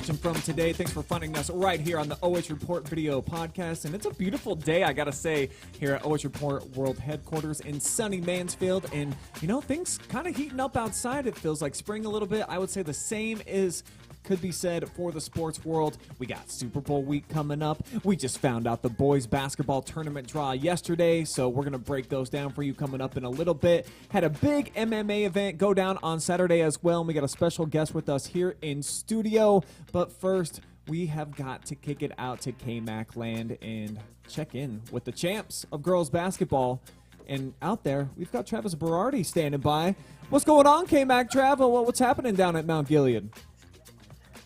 watching from today. Thanks for finding us right here on the OH.Report video podcast. And it's a beautiful day, I gotta say, here at OH.Report World Headquarters in sunny Mansfield. And, you know, things kind of heating up outside. It feels like spring a little bit. I would say the same could be said for the sports world. We got Super Bowl week coming up. We just found out the boys basketball tournament draw yesterday, so we're going to break those down for you coming up in a little bit. Had a big MMA event go down on Saturday as well, and we got a special guest with us here in studio. But first, we have got to kick it out to KMAC land and check in with the champs of girls basketball. And out there, we've got Travis Berardi standing by. What's going on, KMAC Travel? What's happening down at Mount Gilead?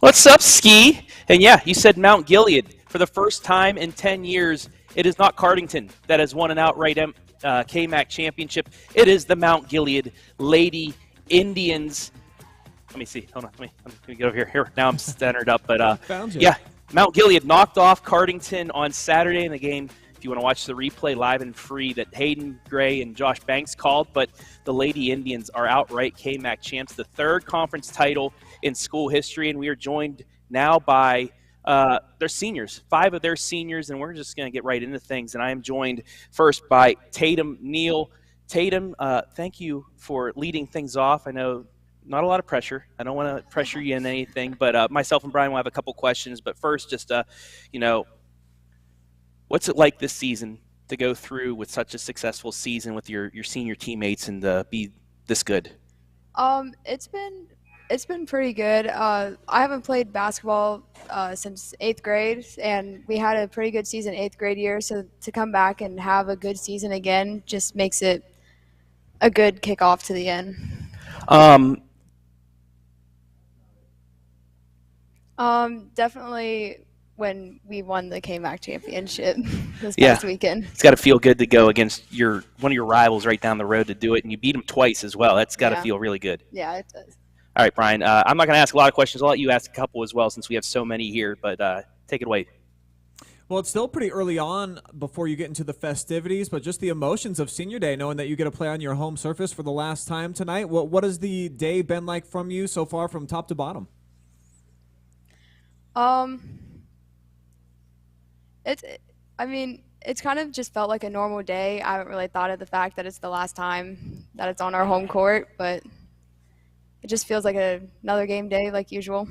What's up, Ski? And yeah, you said Mount Gilead. For the first time in 10 years, it is not Cardington that has won an outright KMAC championship. It is the Mount Gilead Lady Indians. Let me see. Hold on. Let me get over here. Here, now I'm centered up. But yeah, Mount Gilead knocked off Cardington on Saturday in the game. If you want to watch the replay live and free that Hayden, Gray, and Josh Banks called, but the Lady Indians are outright KMAC champs, the third conference title in school history, and we are joined now by their seniors, 5 of their seniors, and we're just going to get right into things. And I am joined first by Tatum Neal. Tatum, thank you for leading things off. I know not a lot of pressure. I don't want to pressure you in anything, but myself and Brian will have a couple questions. But first, just, what's it like this season to go through with such a successful season with your senior teammates and be this good? It's been pretty good. I haven't played basketball since 8th grade, and we had a pretty good season 8th grade year. So to come back and have a good season again just makes it a good kickoff to the end. Definitely when we won the KMAC championship this past weekend. It's got to feel good to go against one of your rivals right down the road to do it, and you beat them twice as well. That's got to feel really good. Yeah, it does. All right, Brian, I'm not going to ask a lot of questions. I'll let you ask a couple as well since we have so many here, but take it away. Well, it's still pretty early on before you get into the festivities, but just the emotions of Senior Day, knowing that you get to play on your home surface for the last time tonight. What has the day been like from you so far from top to bottom? It's kind of just felt like a normal day. I haven't really thought of the fact that it's the last time that it's on our home court, but it just feels like another game day like usual.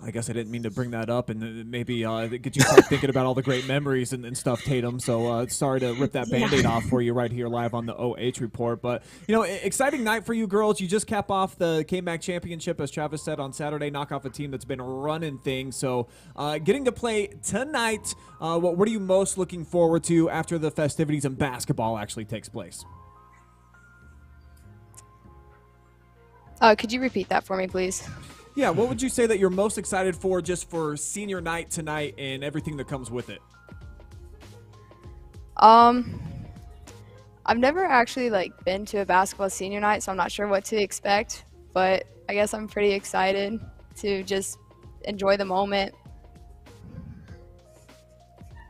I guess I didn't mean to bring that up and maybe get you start thinking about all the great memories and stuff, Tatum. So sorry to rip that Band-Aid off for you right here live on the OH Report. But, exciting night for you girls. You just cap off the KMAC championship, as Travis said, on Saturday, knock off a team that's been running things. So getting to play tonight, what are you most looking forward to after the festivities and basketball actually takes place? Could you repeat that for me, please? Yeah, what would you say that you're most excited for just for senior night tonight and everything that comes with it? I've never actually been to a basketball senior night, so I'm not sure what to expect, but I guess I'm pretty excited to just enjoy the moment.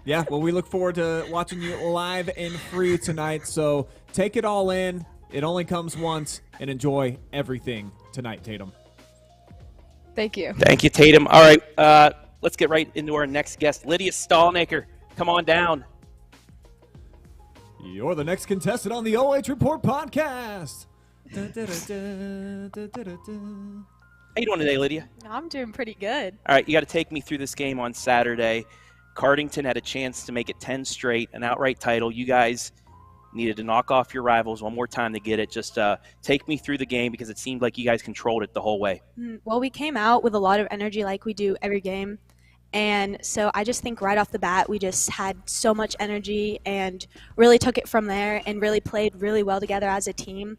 Yeah, well, we look forward to watching you live and free tonight, so take it all in. It only comes once, and enjoy everything tonight, Tatum. Thank you. Thank you, Tatum. All right, let's get right into our next guest, Lydia Stallnaker. Come on down. You're the next contestant on the OH.Report podcast. How you doing today, Lydia? I'm doing pretty good. All right, you got to take me through this game on Saturday. Cardington had a chance to make it 10 straight, an outright title. You guys needed to knock off your rivals one more time to get it. Just take me through the game because it seemed like you guys controlled it the whole way. Well, we came out with a lot of energy like we do every game. And so I just think right off the bat, we just had so much energy and really took it from there and really played really well together as a team.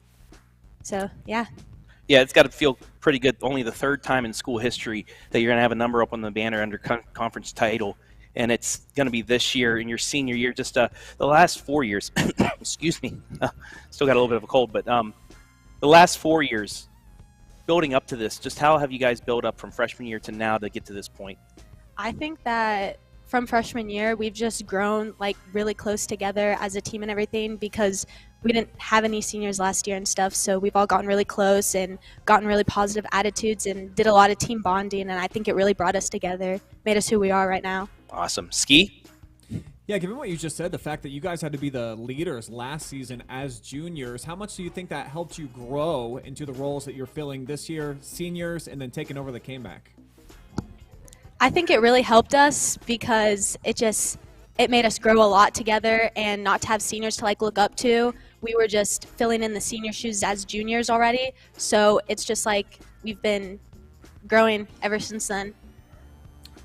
So, yeah. Yeah, it's got to feel pretty good. Only the third time in school history that you're going to have a number up on the banner under conference title. And it's going to be this year in your senior year. Just the last 4 years, excuse me, still got a little bit of a cold, but the last 4 years building up to this, just how have you guys built up from freshman year to now to get to this point? I think that from freshman year, we've just grown really close together as a team and everything because we didn't have any seniors last year and stuff, so we've all gotten really close and gotten really positive attitudes and did a lot of team bonding, and I think it really brought us together, made us who we are right now. Awesome. Ski? Yeah, given what you just said, the fact that you guys had to be the leaders last season as juniors, how much do you think that helped you grow into the roles that you're filling this year, seniors, and then taking over the KMAC? I think it really helped us because it made us grow a lot together, and not to have seniors to like look up to. We were just filling in the senior shoes as juniors already, so it's just like we've been growing ever since then.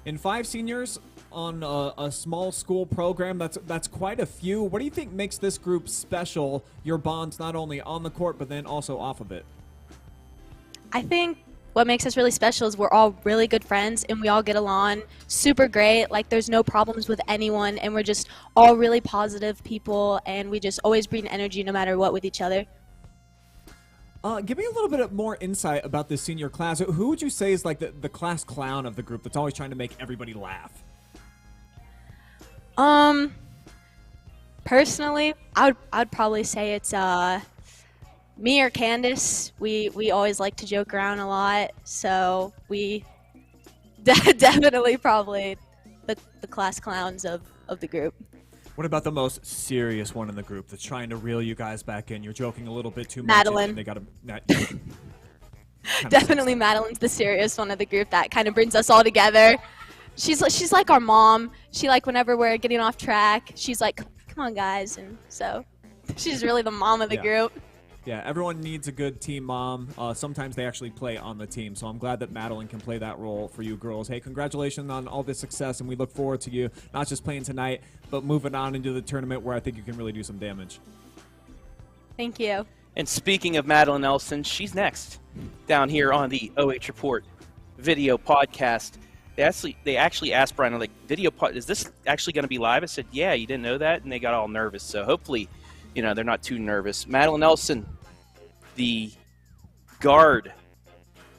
And 5 seniors on a small school program, that's quite a few. What do you think makes this group special, your bonds not only on the court but then also off of it? I think what makes us really special is we're all really good friends and we all get along super great. Like, there's no problems with anyone, and we're just all really positive people, and we just always bring energy no matter what with each other. Give me a little bit more insight about this senior class. Who would you say is like the class clown of the group that's always trying to make everybody laugh? Personally, I'd probably say it's me or Candace. We always like to joke around a lot, so we definitely probably the class clowns of the group. What about the most serious one in the group that's trying to reel you guys back in? You're joking a little bit too much. Madeline. And they got Definitely Madeline's the serious one of the group that kind of brings us all together. She's like our mom. She, like, whenever we're getting off track, she's like, come on, guys. And so she's really the mom of the group. Yeah, everyone needs a good team mom. Sometimes they actually play on the team, so I'm glad that Madeline can play that role for you girls. Hey, congratulations on all this success, and we look forward to you not just playing tonight, but moving on into the tournament where I think you can really do some damage. Thank you. And speaking of Madeline Nelson, she's next down here on the OH.Report video podcast. They actually asked Brian, like, is this actually going to be live? I said, yeah, you didn't know that? And they got all nervous. So hopefully, they're not too nervous. Madeline Nelson, the guard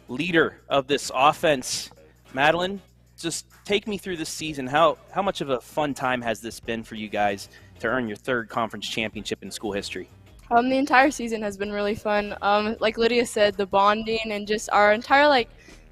leader of this offense. Madeline, just take me through this season. How much of a fun time has this been for you guys to earn your 3rd conference championship in school history? The entire season has been really fun. Like Lydia said, the bonding and just our entire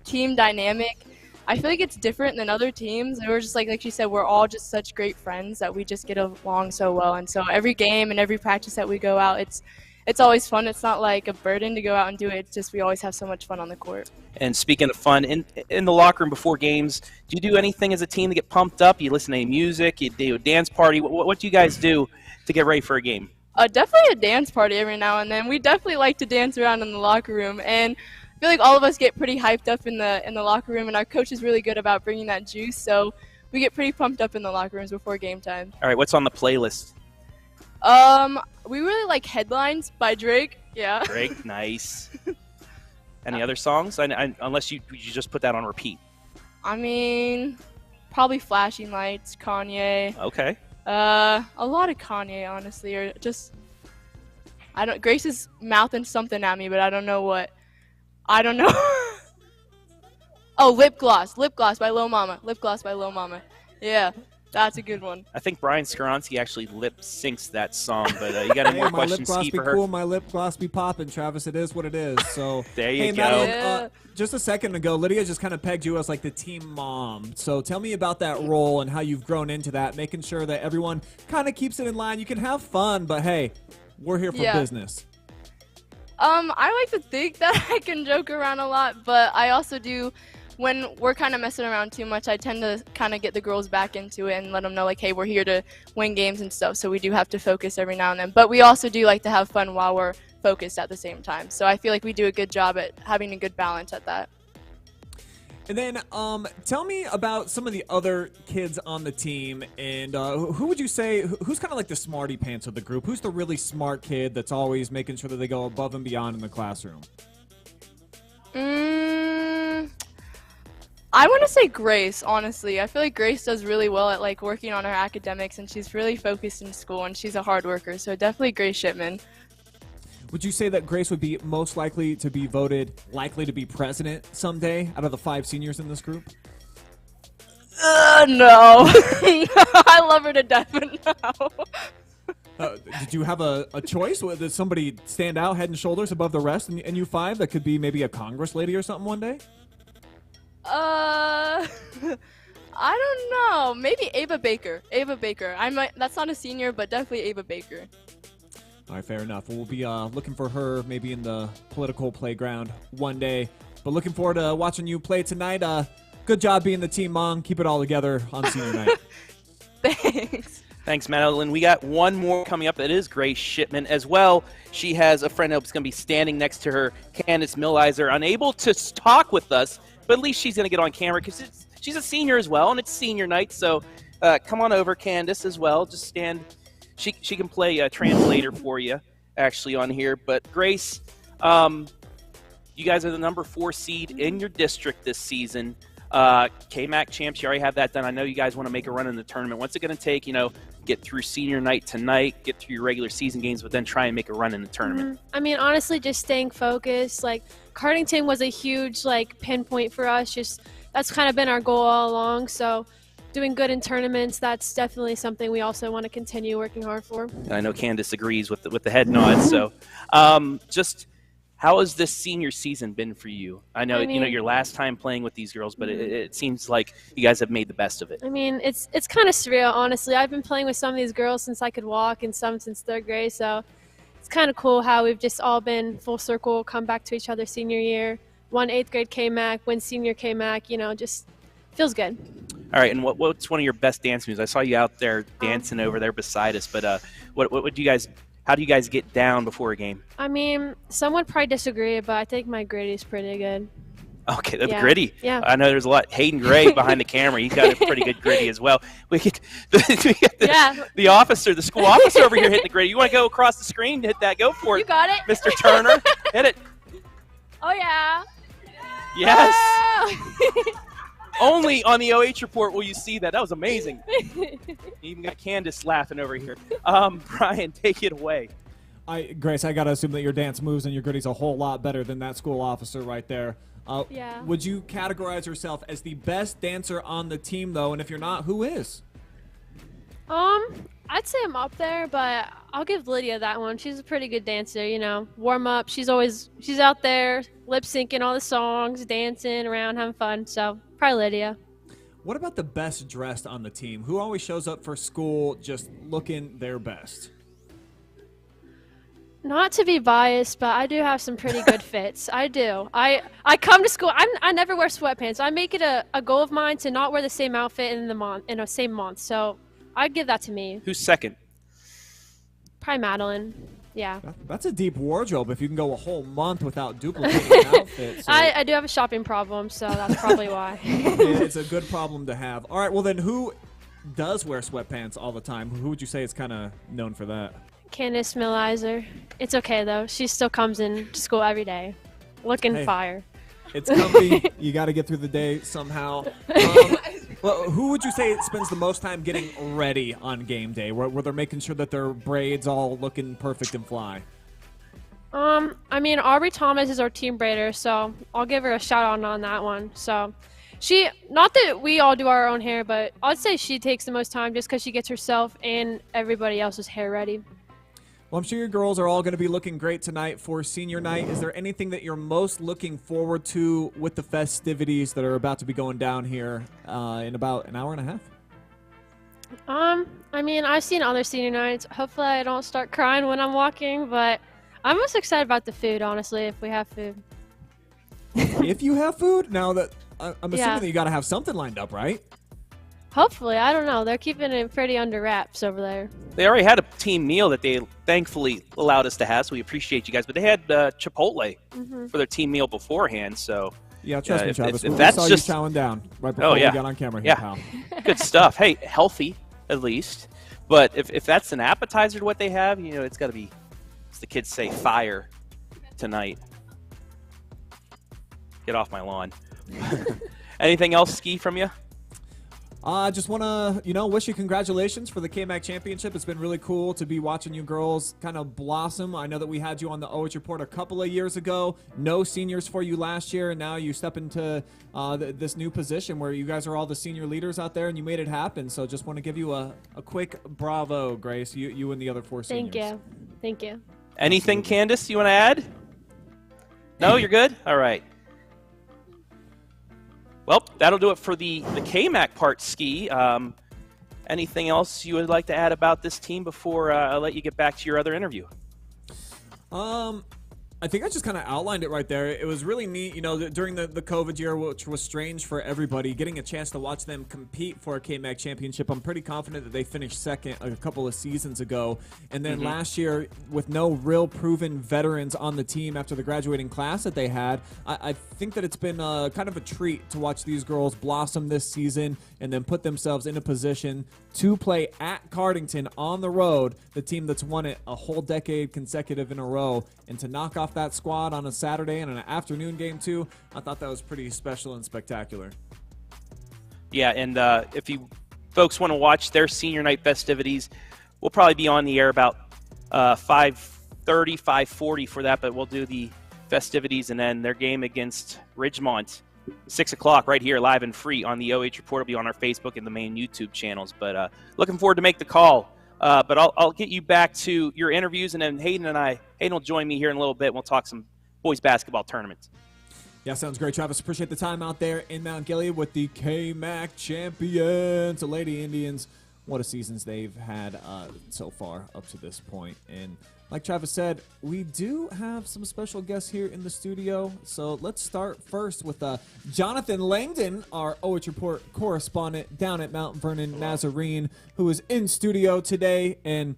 team dynamic. I feel like it's different than other teams. And we're just like she said, we're all just such great friends that we just get along so well. And so every game and every practice that we go out, it's always fun. It's not like a burden to go out and do it. It's just we always have so much fun on the court. And speaking of fun, in the locker room before games, do you do anything as a team to get pumped up? You listen to any music? You do a dance party? What do you guys do to get ready for a game? Definitely a dance party every now and then. We definitely like to dance around in the locker room, and I feel like all of us get pretty hyped up in the locker room, and our coach is really good about bringing that juice, so we get pretty pumped up in the locker rooms before game time. All right, what's on the playlist? We really like Headlines by Drake. Yeah. Drake, nice. Any other songs? Unless you just put that on repeat. I mean, probably Flashing Lights, Kanye. Okay. A lot of Kanye, honestly, or just Grace is mouthing something at me, but I don't know what. I don't know. Oh, Lip Gloss by Lil Mama. Lip Gloss by Lil Mama. Yeah, that's a good one. I think Brian Skaronsky actually lip syncs that song, but you got any more questions, Ski, for her? Cool, my lip gloss be popping, Travis. It is what it is. So there you go. Madeline, just a second ago, Lydia just kind of pegged you as like the team mom. So tell me about that role and how you've grown into that, making sure that everyone kind of keeps it in line. You can have fun, but hey, we're here for business. I like to think that I can joke around a lot, but I also do. When we're kind of messing around too much, I tend to kind of get the girls back into it and let them know, like, hey, we're here to win games and stuff, so we do have to focus every now and then. But we also do like to have fun while we're focused at the same time. So I feel like we do a good job at having a good balance at that. And then tell me about some of the other kids on the team, and who would you say, who's kind of like the smarty pants of the group? Who's the really smart kid that's always making sure that they go above and beyond in the classroom? I want to say Grace, honestly. I feel like Grace does really well at working on her academics, and she's really focused in school, and she's a hard worker. So definitely Grace Shipman. Would you say that Grace would be most likely to be voted likely to be president someday out of the 5 seniors in this group? No. I love her to death, but no. Did you have a choice? Did somebody stand out head and shoulders above the rest in U5 that could be maybe a Congress lady or something one day? I don't know. Maybe Ava Baker. Ava Baker. That's not a senior, but definitely Ava Baker. All right, fair enough. We'll be looking for her maybe in the political playground one day. But looking forward to watching you play tonight. Good job being the team mom. Keep it all together on senior night. Thanks. Thanks, Madeline. We got one more coming up that is Grace Shipman as well. She has a friend that's going to be standing next to her, Candace Millizer, unable to talk with us, but at least she's going to get on camera because she's a senior as well, and it's senior night. So come on over, Candace, as well. Just stand. She can play a translator for you, actually, on here. But Grace, you guys are the number 4 seed in your district this season. KMAC champs, you already have that done. I know you guys want to make a run in the tournament. What's it going to take, get through senior night tonight, get through your regular season games, but then try and make a run in the tournament? I mean, honestly, just staying focused. Like, Cardington was a huge, pinpoint for us. Just that's kind of been our goal all along. So doing good in tournaments, that's definitely something we also want to continue working hard for. And I know Candace agrees with the head nod. So just how has this senior season been for you? I know, your last time playing with these girls, but it seems like you guys have made the best of it. I mean, it's kind of surreal, honestly. I've been playing with some of these girls since I could walk and some since 3rd grade, so it's kind of cool how we've just all been full circle, come back to each other senior year, won 8th grade KMAC, win senior KMAC, just feels good. All right, and what's one of your best dance moves? I saw you out there dancing over there beside us, but what would you guys – how do you guys get down before a game? I mean, some would probably disagree, but I think my gritty is pretty good. Okay, the gritty. Yeah. I know there's a lot. Hayden Gray behind the camera. He's got a pretty good gritty as well. We get the officer, the school officer over here hitting the gritty. You want to go across the screen? Hit that. Go for it. You got it. Mr. Turner, hit it. Oh, yeah. Yes. Only on the OH.Report will you see that. That was amazing. You even got Candace laughing over here. Brian, take it away. Grace, I got to assume that your dance moves and your gritty's a whole lot better than that school officer right there. Yeah. Would you categorize yourself as the best dancer on the team, though? And if you're not, who is? I'd say I'm up there, but I'll give Lydia that one. She's a pretty good dancer, warm up. She's out there lip syncing all the songs, dancing around, having fun. So probably Lydia. What about the best dressed on the team? Who always shows up for school just looking their best? Not to be biased, but I do have some pretty good fits. I do. I come to school. I never wear sweatpants. I make it a goal of mine to not wear the same outfit in the same month. So I'd give that to me. Who's second? Probably Madeline. Yeah. That's a deep wardrobe if you can go a whole month without duplicating outfits. So. I do have a shopping problem, so that's probably why. It's a good problem to have. All right, well then who does wear sweatpants all the time? Who would you say is kind of known for that? Candace Millizer. It's okay, though. She still comes in to school every day looking fire. It's comfy. You got to get through the day somehow. Well, who would you say spends the most time getting ready on game day, where they're making sure that their braids all looking perfect and fly? I mean, Aubrey Thomas is our team braider, so I'll give her a shout out on that one. So not that we all do our own hair, but I'd say she takes the most time just because she gets herself and everybody else's hair ready. Well, I'm sure your girls are all going to be looking great tonight for senior night. Is there anything that you're most looking forward to with the festivities that are about to be going down here in about an hour and a half? I mean, I've seen other senior nights. Hopefully I don't start crying when I'm walking, but I'm most excited about the food, honestly, if we have food. If you have food? Now that I'm assuming Yeah. that you got to have something lined up, right? Hopefully. I don't know. They're keeping it pretty under wraps over there. They already had a team meal that they thankfully allowed us to have, so we appreciate you guys. But they had Chipotle for their team meal beforehand, so Yeah, trust me, Travis. if we that's saw just you chowing down right before we got on camera here, pal. Good stuff. Hey, healthy at least. But if that's an appetizer to what they have, it's got to be, as the kids say, fire tonight. Get off my lawn. Anything else, Ski, from you? I just want to, wish you congratulations for the KMAC championship. It's been really cool to be watching you girls kind of blossom. I know that we had you on the OH Report a couple of years ago. No seniors for you last year, and now you step into this new position where you guys are all the senior leaders out there, and you made it happen. So just want to give you a quick bravo, Grace, you and the other 4 seniors. Thank you. Anything, Candace, you want to add? No, you're good? All right. Well, that'll do it for the KMAC part, Ski. Anything else you would like to add about this team before I let you get back to your other interview? I think I just kind of outlined it right there. It was really neat, during the COVID year, which was strange for everybody, getting a chance to watch them compete for a KMAC championship. I'm pretty confident that they finished second a couple of seasons ago. And then last year, with no real proven veterans on the team after the graduating class that they had, I think that it's been kind of a treat to watch these girls blossom this season and then put themselves in a position to play at Cardington on the road, the team that's won it a whole decade consecutive in a row, and to knock off that squad on a Saturday and an afternoon game too. I thought that was pretty special and spectacular. Yeah, and if you folks want to watch their senior night festivities, we'll probably be on the air about 5:30, 5:40 for that, but we'll do the festivities and then their game against Ridgemont, 6 o'clock right here, live and free on the OH Report. Will be on our Facebook and the main YouTube channels. But looking forward to make the call. But I'll get you back to your interviews, and then Hayden will join me here in a little bit, and we'll talk some boys basketball tournaments. Yeah, sounds great, Travis. Appreciate the time out there in Mount Gilead with the KMAC champions, the Lady Indians. What a seasons they've had so far up to this point. And like Travis said, we do have some special guests here in the studio. So let's start first with Jonathon Langdon, our OH Report correspondent down at Mount Vernon Nazarene, who is in studio today. And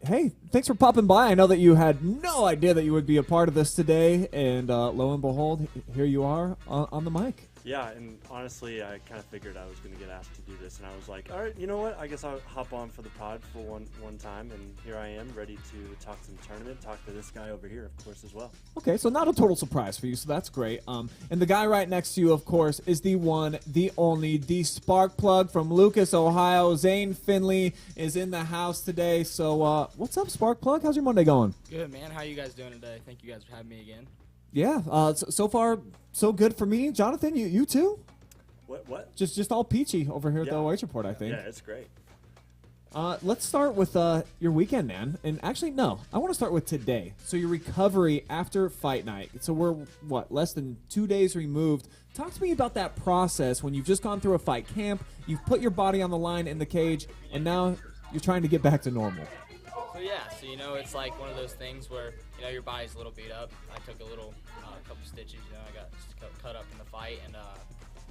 hey, thanks for popping by. I know that you had no idea that you would be a part of this today. And lo and behold, here you are on the mic. Yeah, and honestly, I kind of figured I was going to get asked to do this, and I was like, all right, you know what? I guess I'll hop on for the pod for one time, and here I am, ready to talk some tournament, talk to this guy over here, of course, as well. Okay, so not a total surprise for you, so that's great. And the guy right next to you, of course, is the one, the only, the spark plug from Lucas, Ohio. Zane Finley is in the house today. So what's up, spark plug? How's your Monday going? Good, man. How you guys doing today? Thank you guys for having me again. Yeah, so far, so good for me. Jonathan, you too? What? Just all peachy over here at the OH Report, I think. Yeah, it's great. Let's start with your weekend, man. And actually, no, I want to start with today. So your recovery after fight night. So we're, less than 2 days removed. Talk to me about that process when you've just gone through a fight camp, you've put your body on the line in the cage, and now you're trying to get back to normal. So, it's like one of those things where, your body's a little beat up. I took a little, couple stitches, I got cut up in the fight. And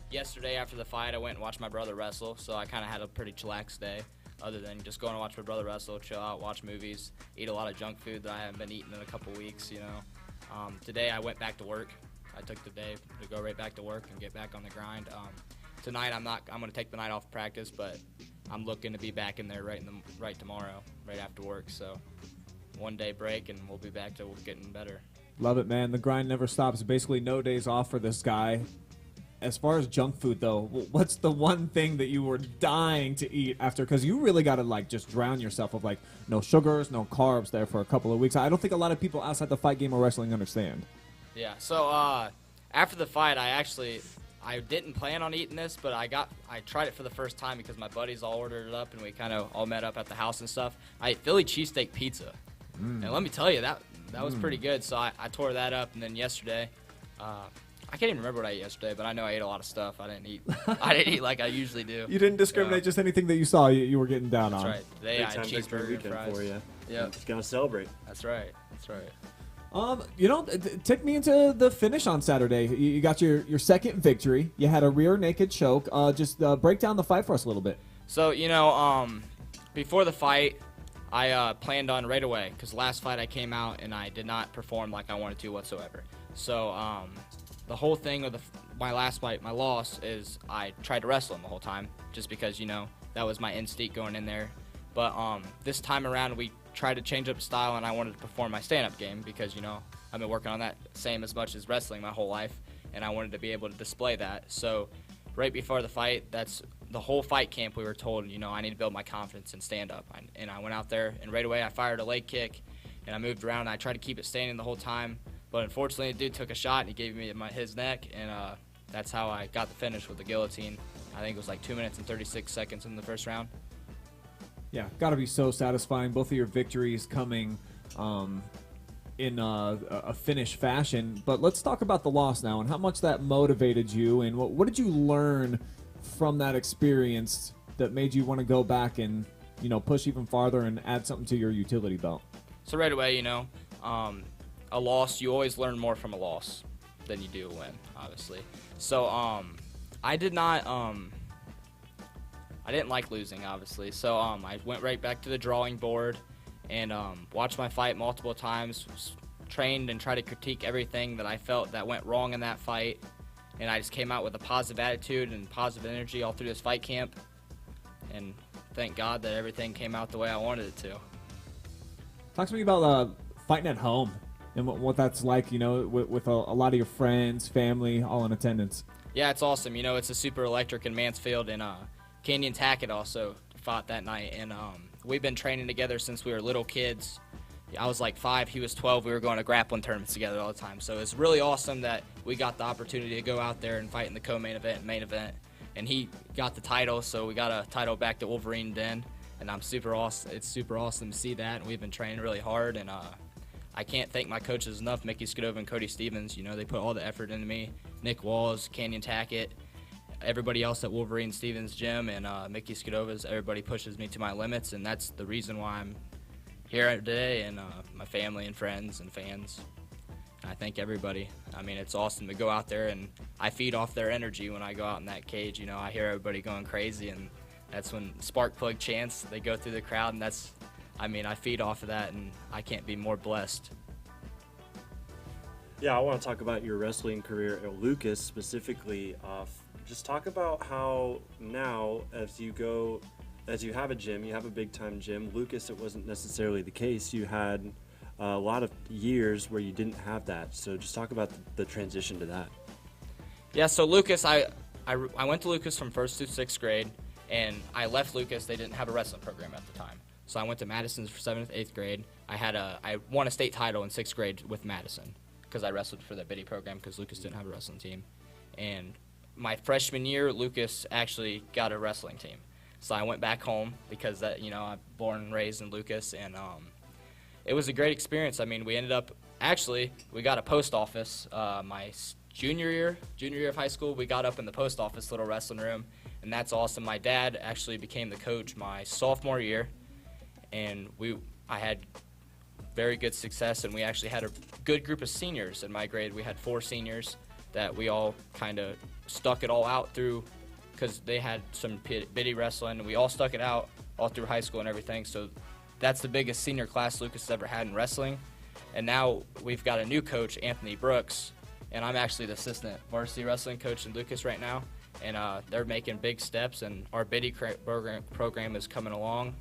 yesterday after the fight, I went and watched my brother wrestle. So I kind of had a pretty chillax day other than just going to watch my brother wrestle, chill out, watch movies, eat a lot of junk food that I haven't been eating in a couple weeks, Today I went back to work. I took the day to go right back to work and get back on the grind. Tonight I'm going to take the night off of practice, but I'm looking to be back in there right tomorrow, right after work. So 1 day break and we'll be back to getting better. Love it, man. The grind never stops. Basically no days off for this guy. As far as junk food, though, what's the one thing that you were dying to eat after? Because you really got to, just drown yourself of, no sugars, no carbs there for a couple of weeks. I don't think a lot of people outside the fight game or wrestling understand. Yeah, so after the fight, I didn't plan on eating this, but I tried it for the first time because my buddies all ordered it up and we kind of all met up at the house and stuff. I ate Philly cheesesteak pizza. And let me tell you, that was pretty good. So I tore that up, and then yesterday, I can't even remember what I ate yesterday, but I know I ate a lot of stuff. I didn't eat like I usually do. You didn't discriminate, just anything that you saw you were getting down on. That's right. Today I had cheeseburger and fries. For you. Yeah. Just gotta celebrate. That's right. Take me into the finish on Saturday. You got your second victory. You had a rear naked choke. Just break down the fight for us a little bit. So, before the fight, I planned on right away because last fight I came out and I did not perform like I wanted to whatsoever. So, the whole thing with my last fight, my loss, is I tried to wrestle him the whole time just because, that was my instinct going in there. But this time around, we tried to change up style, and I wanted to perform my stand-up game because, I've been working on that same as much as wrestling my whole life, and I wanted to be able to display that. So right before the fight, that's the whole fight camp we were told, you know, I need to build my confidence and stand up. And I went out there, and right away I fired a leg kick, and I moved around, and I tried to keep it standing the whole time. But unfortunately, the dude took a shot, and he gave me his neck, and that's how I got the finish with the guillotine. I think it was like 2 minutes and 36 seconds in the first round. Yeah, got to be so satisfying. Both of your victories coming in a finish fashion. But let's talk about the loss now and how much that motivated you, and what did you learn from that experience that made you want to go back and, you know, push even farther and add something to your utility belt? So right away, you know, a loss, you always learn more from a loss than you do a win, obviously. So I didn't like losing, obviously. So I went right back to the drawing board and watched my fight multiple times, trained and tried to critique everything that I felt that went wrong in that fight. And I just came out with a positive attitude and positive energy all through this fight camp. And thank God that everything came out the way I wanted it to. Talk to me about fighting at home and what that's like, you know, with a lot of your friends, family, all in attendance. Yeah, it's awesome. You know, it's a super electric in Mansfield, and Canyon Tackett also fought that night. And we've been training together since we were little kids. I was like 5, he was 12. We were going to grappling tournaments together all the time. So it's really awesome that we got the opportunity to go out there and fight in the co-main event and main event. And he got the title, so we got a title back to Wolverine Den. And I'm super awesome. It's super awesome to see that. And we've been training really hard. And I can't thank my coaches enough, Mickey Scadova and Cody Stevens. You know, they put all the effort into me. Nick Walls, Canyon Tackett, everybody else at Wolverine Stevens Gym, and Mickey Scadova's. Everybody pushes me to my limits, and that's the reason why I'm here today, and my family and friends and fans. And I thank everybody. I mean, it's awesome to go out there, and I feed off their energy when I go out in that cage. You know, I hear everybody going crazy, and that's when spark plug chants, they go through the crowd, and that's, I mean, I feed off of that, and I can't be more blessed. Yeah, I want to talk about your wrestling career at Lucas specifically. Just talk about how now, as you have a gym, you have a big-time gym. Lucas, it wasn't necessarily the case. You had a lot of years where you didn't have that. So just talk about the transition to that. Yeah, so Lucas, I went to Lucas from 1st to 6th grade, and I left Lucas. They didn't have a wrestling program at the time. So I went to Madison for 7th, 8th grade. I won a state title in 6th grade with Madison because I wrestled for that biddy program because Lucas didn't have a wrestling team. And my freshman year, Lucas actually got a wrestling team. So I went back home because that, you know, I'm born and raised in Lucas, and it was a great experience. I mean, we ended up, actually, we got a post office. My junior year of high school, we got up in the post office little wrestling room, and that's awesome. My dad actually became the coach my sophomore year, and I had very good success, and we actually had a good group of seniors in my grade. We had 4 seniors that we all kind of stuck it all out through because they had some biddy wrestling, and we all stuck it out all through high school and everything. So that's the biggest senior class Lucas has ever had in wrestling. And now we've got a new coach, Anthony Brooks, and I'm actually the assistant varsity wrestling coach in Lucas right now. And they're making big steps, and our biddy program is coming along.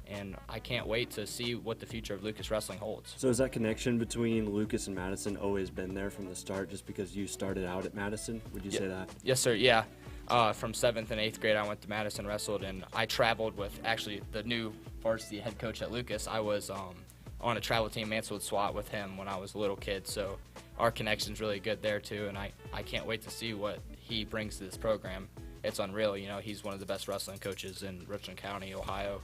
And I can't wait to see what the future of Lucas wrestling holds. So has that connection between Lucas and Madison always been there from the start, just because you started out at Madison? Would you say that? Yes, sir, yeah. From 7th and 8th grade, I went to Madison, wrestled, and I traveled with actually the new varsity head coach at Lucas. I was on a travel team, Mansfield SWAT, with him when I was a little kid, so our connection's really good there too, and I can't wait to see what he brings to this program. It's unreal. You know, he's one of the best wrestling coaches in Richland County, Ohio.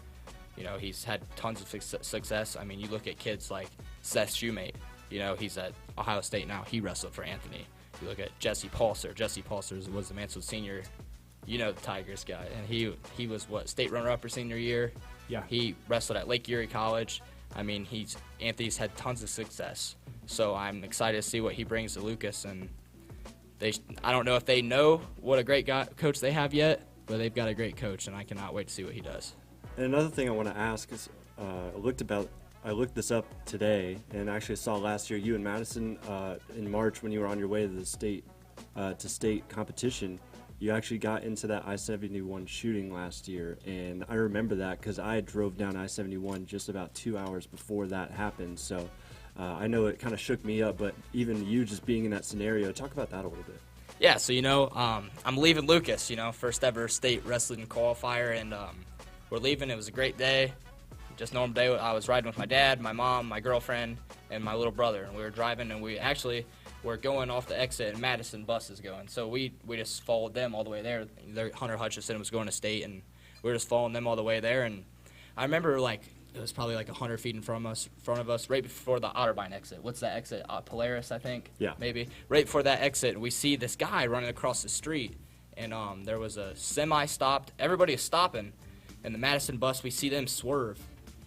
You know, he's had tons of success. I mean, you look at kids like Seth Shoemate. You know, he's at Ohio State now. He wrestled for Anthony. You look at Jesse Paulser. Jesse Paulser was the Mansfield senior, you know, the Tigers guy. And he was, state runner-up her senior year. Yeah. He wrestled at Lake Erie College. I mean, Anthony's had tons of success. So I'm excited to see what he brings to Lucas. And I don't know if they know what a great coach they have yet, but they've got a great coach, and I cannot wait to see what he does. And another thing I want to ask is, I looked this up today, and actually saw last year you and Madison in March when you were on your way to the state competition. You actually got into that I-71 shooting last year, and I remember that because I drove down I-71 just about 2 hours before that happened. So I know it kind of shook me up, but even you just being in that scenario, talk about that a little bit. Yeah, so, I'm leaving Lucas, first ever state wrestling qualifier, and we're leaving. It was a great day, just normal day. I was riding with my dad, my mom, my girlfriend, and my little brother, and we were driving, and we actually were going off the exit, and Madison bus is going. So we just followed them all the way there. Hunter Hutchison was going to state, and we were just following them all the way there. And I remember, it was probably 100 feet in front of us, right before the Otterbein exit. What's that exit? Polaris, I think? Yeah. Maybe. Right before that exit, we see this guy running across the street, and there was a semi stopped. Everybody is stopping, and the Madison bus, we see them swerve.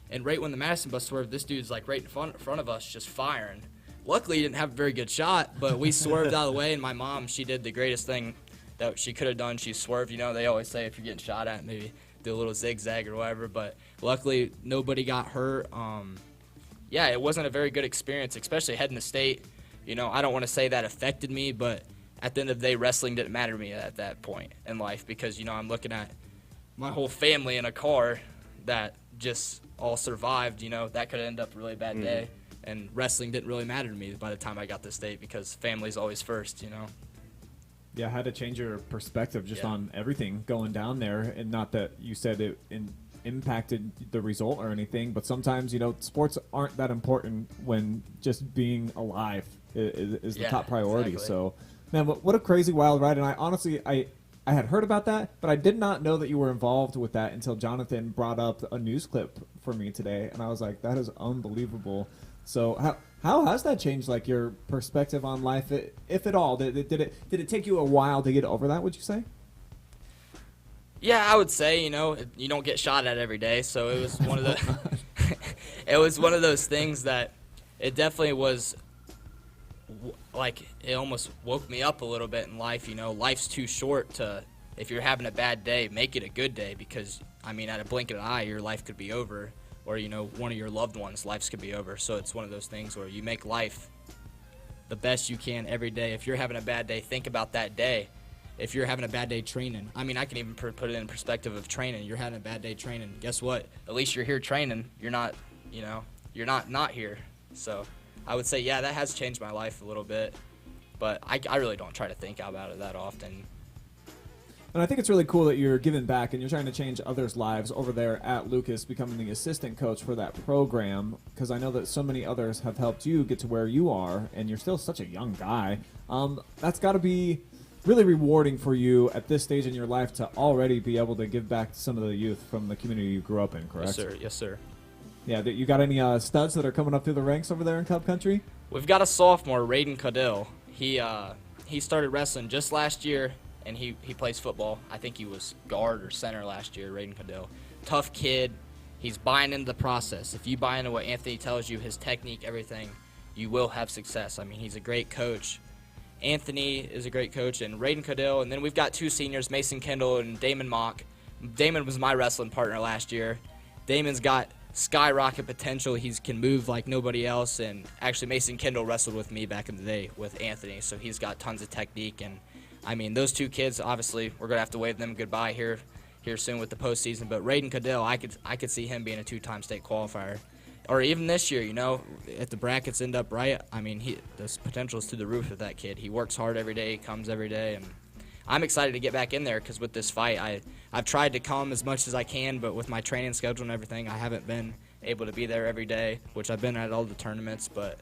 And right when the Madison bus swerved, this dude's right in front of us just firing. Luckily, he didn't have a very good shot, but we swerved out of the way, and my mom, she did the greatest thing that she could have done. She swerved. They always say if you're getting shot at, maybe do a little zigzag or whatever, but luckily nobody got hurt. Yeah, it wasn't a very good experience, especially heading to state. I don't want to say that affected me, but at the end of the day, wrestling didn't matter to me at that point in life because, I'm looking at my whole family in a car that just all survived. That could end up a really bad day, and wrestling didn't really matter to me by the time I got to state because family's always first. Yeah, I had to change your perspective just on everything going down there, and not that you said it impacted the result or anything, but sometimes, sports aren't that important when just being alive is the top priority. Exactly. So, man, what a crazy wild ride. And I honestly, I had heard about that, but I did not know that you were involved with that until Jonathan brought up a news clip for me today, and I was like, that is unbelievable. So how has that changed, your perspective on life, if at all? Did it take you a while to get over that, would you say? Yeah, I would say, you don't get shot at every day, so it was one of the it was one of those things that it definitely was it almost woke me up a little bit in life. Life's too short to, if you're having a bad day, make it a good day because, at a blink of an eye, your life could be over. Or, one of your loved ones' lives could be over. So it's one of those things where you make life the best you can every day. If you're having a bad day, think about that day. If you're having a bad day training, I can even put it in perspective of training. You're having a bad day training. Guess what? At least you're here training. You're not, you're not here. So I would say, yeah, that has changed my life a little bit. But I really don't try to think about it that often. And I think it's really cool that you're giving back and you're trying to change others' lives over there at Lucas, becoming the assistant coach for that program, because I know that so many others have helped you get to where you are, and you're still such a young guy. That's got to be really rewarding for you at this stage in your life to already be able to give back to some of the youth from the community you grew up in, correct? Yes, sir. Yes, sir. Yeah, you got any studs that are coming up through the ranks over there in Cub Country? We've got a sophomore, Hayden Caudill. He started wrestling just last year. And he plays football. I think he was guard or center last year, Hayden Caudill. Tough kid. He's buying into the process. If you buy into what Anthony tells you, his technique, everything, you will have success. He's a great coach. Anthony is a great coach, and Hayden Caudill. And then we've got two seniors, Mason Kendall and Damon Mock. Damon was my wrestling partner last year. Damon's got skyrocket potential. He can move like nobody else. And actually, Mason Kendall wrestled with me back in the day with Anthony, so he's got tons of technique. And those two kids, obviously, we're going to have to wave them goodbie here soon with the postseason. But Hayden Caudill, I could see him being a two-time state qualifier. Or even this year, if the brackets end up right, the potential is through the roof with that kid. He works hard every day, comes every day, and I'm excited to get back in there because with this fight, I've tried to come as much as I can, but with my training schedule and everything, I haven't been able to be there every day, which I've been at all the tournaments, but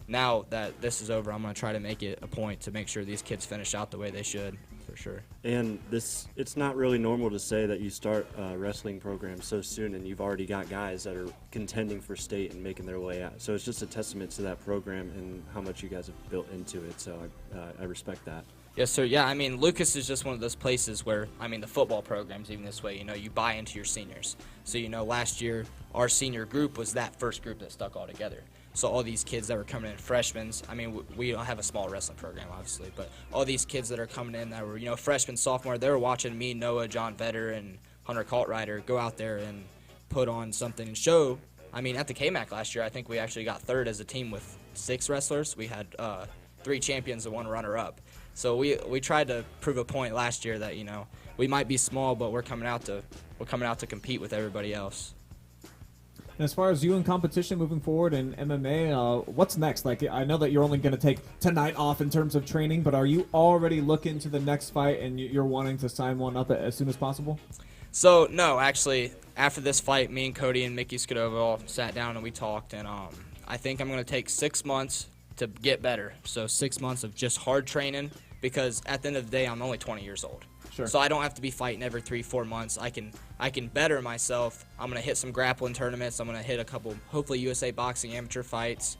now that this is over, I'm going to try to make it a point to make sure these kids finish out the way they should, for sure. And it's not really normal to say that you start a wrestling program so soon and you've already got guys that are contending for state and making their way out. So it's just a testament to that program and how much you guys have built into it. So I respect that. Yes, sir. Yeah, Lucas is just one of those places where, the football program's even this way. You buy into your seniors. So, last year, our senior group was that first group that stuck all together. So all these kids that were coming in, freshmen, we don't have a small wrestling program, obviously, but all these kids that are coming in that were, freshmen, sophomore, they were watching me, Noah, John Vetter, and Hunter Kaltrider go out there and put on something and show. At the KMAC last year, I think we actually got third as a team with 6 wrestlers. We had 3 champions and 1 runner-up. So we tried to prove a point last year that, we might be small, but we're coming out to compete with everybody else. And as far as you in competition moving forward in MMA, what's next? Like, I know that you're only going to take tonight off in terms of training, but are you already looking to the next fight and you're wanting to sign one up as soon as possible? So, no, actually, after this fight, me and Cody and Mickey Skidova all sat down and we talked, and I think I'm going to take 6 months to get better. So 6 months of just hard training, because at the end of the day, I'm only 20 years old. Sure. So I don't have to be fighting every 3-4 months. I can better myself. I'm going to hit some grappling tournaments. I'm going to hit a couple, hopefully, USA boxing amateur fights.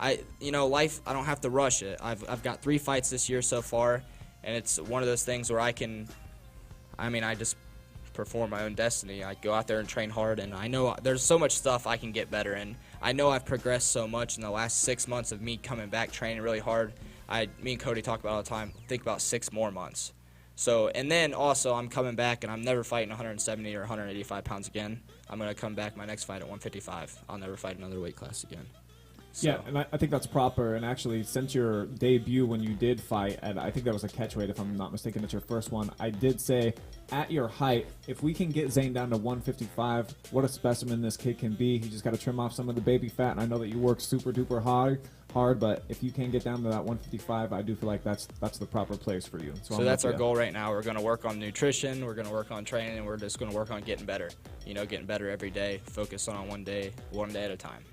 Life, I don't have to rush it. I've got 3 fights this year so far, and it's one of those things where I just perform my own destiny. I go out there and train hard, and I know there's so much stuff I can get better in. I know I've progressed so much in the last 6 months of me coming back training really hard. Me and Cody talk about all the time, think about 6 more months. So, and then also I'm coming back, and I'm never fighting 170 or 185 pounds again. I'm going to come back my next fight at 155. I'll never fight another weight class again. So. Yeah, and I think that's proper. And actually, since your debut when you did fight, and I think that was a catchweight if I'm not mistaken, it's your first one, I did say, at your height, if we can get Zane down to 155, what a specimen this kid can be. He just got to trim off some of the baby fat, and I know that you work super duper hard, but if you can get down to that 155, I do feel like that's the proper place for you. So that's our goal right now. We're going to work on nutrition, we're going to work on training, and we're just going to work on getting better. Getting better every day, focus on one day at a time.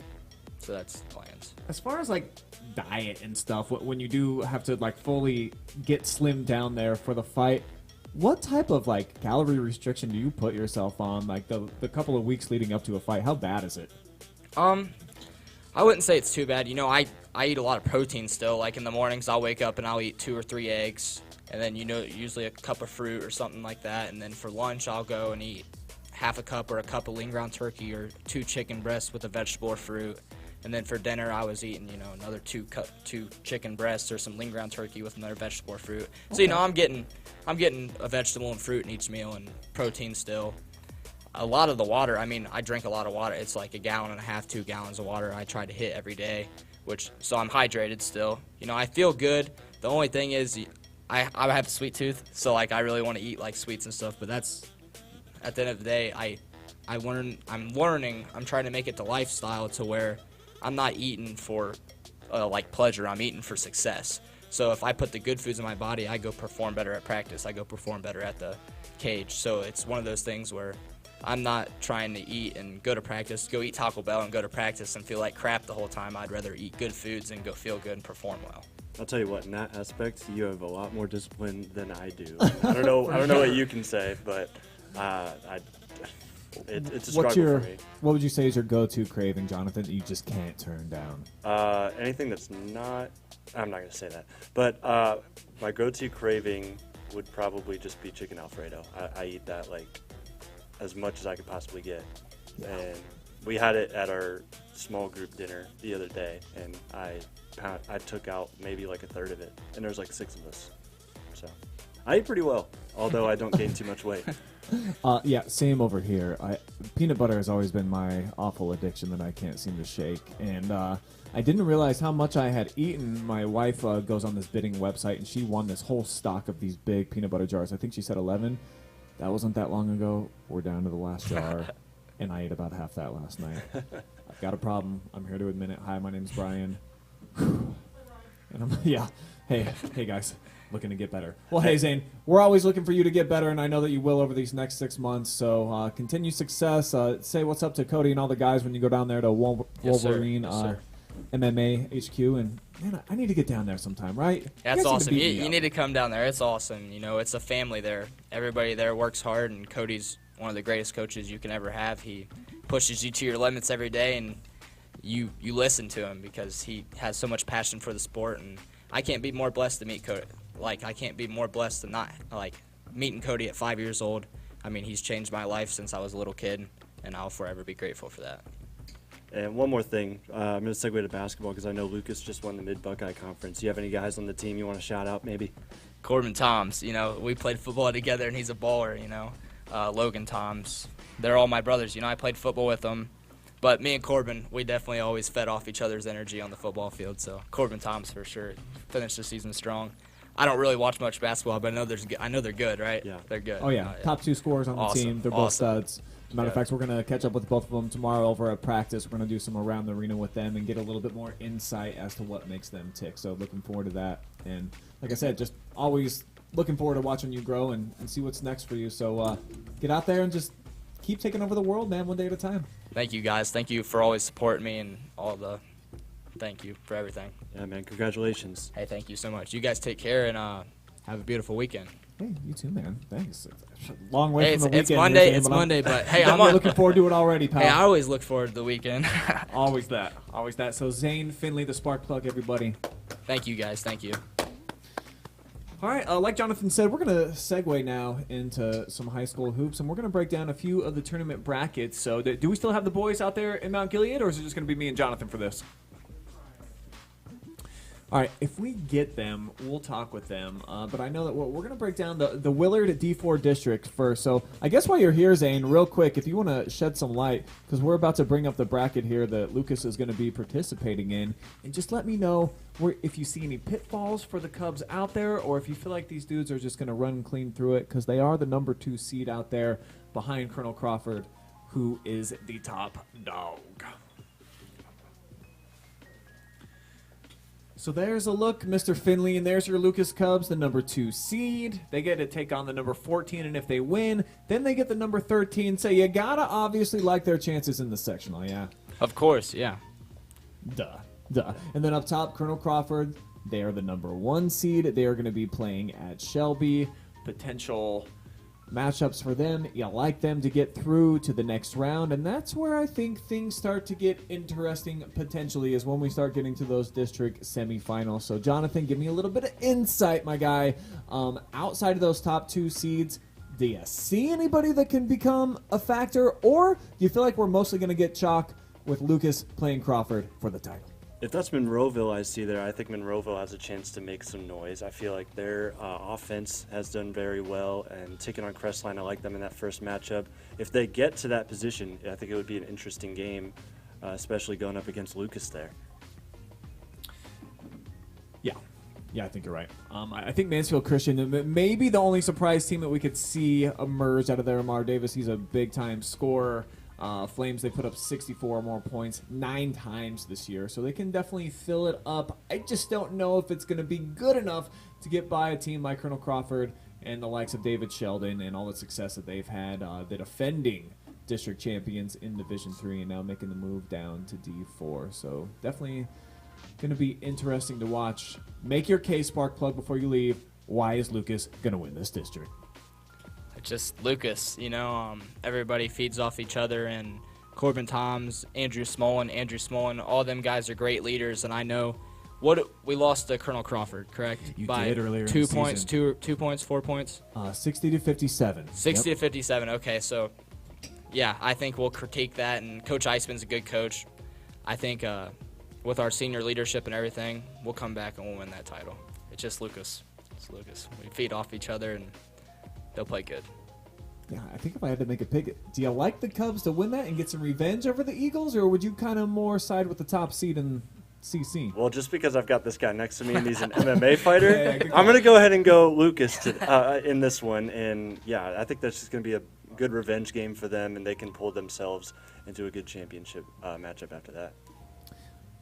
So that's the plans. As far as like diet and stuff, when you do have to like fully get slimmed down there for the fight, what type of like calorie restriction do you put yourself on, like the couple of weeks leading up to a fight? How bad is it? I wouldn't say it's too bad. I eat a lot of protein still. Like in the mornings, I'll wake up and I'll eat 2 or 3 eggs, and then usually a cup of fruit or something like that. And then for lunch, I'll go and eat half a cup or a cup of lean ground turkey or 2 chicken breasts with a vegetable or fruit. And then for dinner, I was eating, another 2 chicken breasts or some lean ground turkey with another vegetable or fruit. Okay. So, I'm getting a vegetable and fruit in each meal and protein still. A lot of the water, I drink a lot of water. It's like 1.5 gallons, 2 gallons of water I try to hit every day, so I'm hydrated still. I feel good. The only thing is I have a sweet tooth, so like I really want to eat like sweets and stuff, but that's, at the end of the day, I'm trying to make it the lifestyle to where I'm not eating for like pleasure. I'm eating for success. So if I put the good foods in my body, I go perform better at practice. I go perform better at the cage. So it's one of those things where I'm not trying to eat and go to practice, go eat Taco Bell and go to practice and feel like crap the whole time. I'd rather eat good foods and go feel good and perform well. I'll tell you what, in that aspect, you have a lot more discipline than I do. I don't know what you can say, but it's a struggle for me. What would you say is your go-to craving, Jonathan, that you just can't turn down? Anything that's not, I'm not going to say that, but my go-to craving would probably just be chicken Alfredo. I eat that like as much as I could possibly get. Yeah. And we had it at our small group dinner the other day, and I took out maybe like a third of it, and there was like 6 of us. So I eat pretty well, although I don't gain too much weight. Yeah, same over here. Peanut butter has always been my awful addiction that I can't seem to shake. And I didn't realize how much I had eaten. My wife goes on this bidding website, and she won this whole stock of these big peanut butter jars. I think she said 11. That wasn't that long ago. We're down to the last jar, and I ate about half that last night. I've got a problem. I'm here to admit it. Hi, my name's Brian. And Hey guys. Looking to get better. Well, hey, Zane, we're always looking for you to get better, and I know that you will over these next 6 months. So continue success. Say what's up to Cody and all the guys when you go down there to Wolverine MMA HQ. And, man, I need to get down there sometime, right? That's awesome. You need to come down there. It's awesome. It's a family there. Everybody there works hard, and Cody's one of the greatest coaches you can ever have. He pushes you to your limits every day, and you listen to him because he has so much passion for the sport. And I can't be more blessed to meet Cody. I can't be more blessed than not, meeting Cody at 5 years old. He's changed my life since I was a little kid, and I'll forever be grateful for that. And one more thing, I'm going to segue to basketball because I know Lucas just won the Mid-Buckeye Conference. Do you have any guys on the team you want to shout out, maybe? Corbin Toms, we played football together, and he's a baller, Logan Toms. They're all my brothers, I played football with them. But me and Corbin, we definitely always fed off each other's energy on the football field. So Corbin Toms for sure finished the season strong. I don't really watch much basketball, but I know they're good, right? Yeah, they're good. Oh yeah, top 2 scorers on the team. They're both studs. Matter of fact, we're going to catch up with both of them tomorrow over at practice. We're going to do some around the arena with them and get a little bit more insight as to what makes them tick. So looking forward to that. And like I said, just always looking forward to watching you grow and see what's next for you. So get out there and just keep taking over the world, man, one day at a time. Thank you, guys. Thank you for always supporting me and thank you for everything. Yeah, man, congratulations. Hey, thank you so much. You guys take care and have a beautiful weekend. Hey, you too, man. Thanks. It's a long way from the weekend. It's Monday, but hey, I'm looking forward to it already, pal. Hey, I always look forward to the weekend. Always that. So Zane Finley, the spark plug, everybody. Thank you, guys. Thank you. All right, like Jonathan said, we're going to segue now into some high school hoops, and we're going to break down a few of the tournament brackets. So do we still have the boys out there in Mount Gilead, or is it just going to be me and Jonathan for this? All right, if we get them, we'll talk with them. But I know that we're going to break down the Willard D4 district first. So I guess while you're here, Zane, real quick, if you want to shed some light, because we're about to bring up the bracket here that Lucas is going to be participating in, and just let me know if you see any pitfalls for the Cubs out there, or if you feel like these dudes are just going to run clean through it, because they are the number 2 seed out there behind Colonel Crawford, who is the top dog. So there's a look, Mr. Finley, and there's your Lucas Cubs, the number 2 seed. They get to take on the number 14, and if they win, then they get the number 13. So you gotta obviously like their chances in the sectional, yeah? Of course, yeah. Duh. And then up top, Colonel Crawford, they are the number 1 seed. They are going to be playing at Shelby. Potential matchups for them. You like them to get through to the next round, and that's where I think things start to get interesting potentially, is when we start getting to those district semifinals. So Jonathan, give me a little bit of insight, my guy. Outside of those top 2 seeds, do you see anybody that can become a factor, or do you feel like we're mostly going to get chalk with Lucas playing Crawford for the title? If that's Monroeville I see there, I think Monroeville has a chance to make some noise. I feel like their offense has done very well, and taking on Crestline, I like them in that first matchup. If they get to that position, I think it would be an interesting game, especially going up against Lucas there. Yeah, I think you're right. I think Mansfield Christian may be the only surprise team that we could see emerge out of there. Amar Davis, he's a big-time scorer. Flames, they put up 64 or more points 9 times this year, so they can definitely fill it up. I just don't know if it's going to be good enough to get by a team like Colonel Crawford and the likes of David Sheldon and all the success that they've had, the defending district champions in Division III and now making the move down to D4. So definitely going to be interesting to watch. Make your case, Sparkplug, before you leave. Why is Lucas going to win this district? Just Lucas, everybody feeds off each other, and Corbin Toms, Andrew Smolin, all them guys are great leaders, and I know we lost to Colonel Crawford, correct? You by did earlier 2 in the points, season. 2 points, 4 points? 60 to 57. 60 to 57, okay, so yeah, I think we'll critique that, and Coach Eisman's a good coach. I think with our senior leadership and everything, we'll come back and we'll win that title. It's just Lucas. It's Lucas. We feed off each other, and they'll play good. Yeah, I think if I had to make a pick, do you like the Cubs to win that and get some revenge over the Eagles, or would you kind of more side with the top seed in CC? Well, just because I've got this guy next to me and he's an MMA fighter, I'm going to go ahead and go Lucas in this one. And, yeah, I think that's just going to be a good revenge game for them, and they can pull themselves into a good championship matchup after that.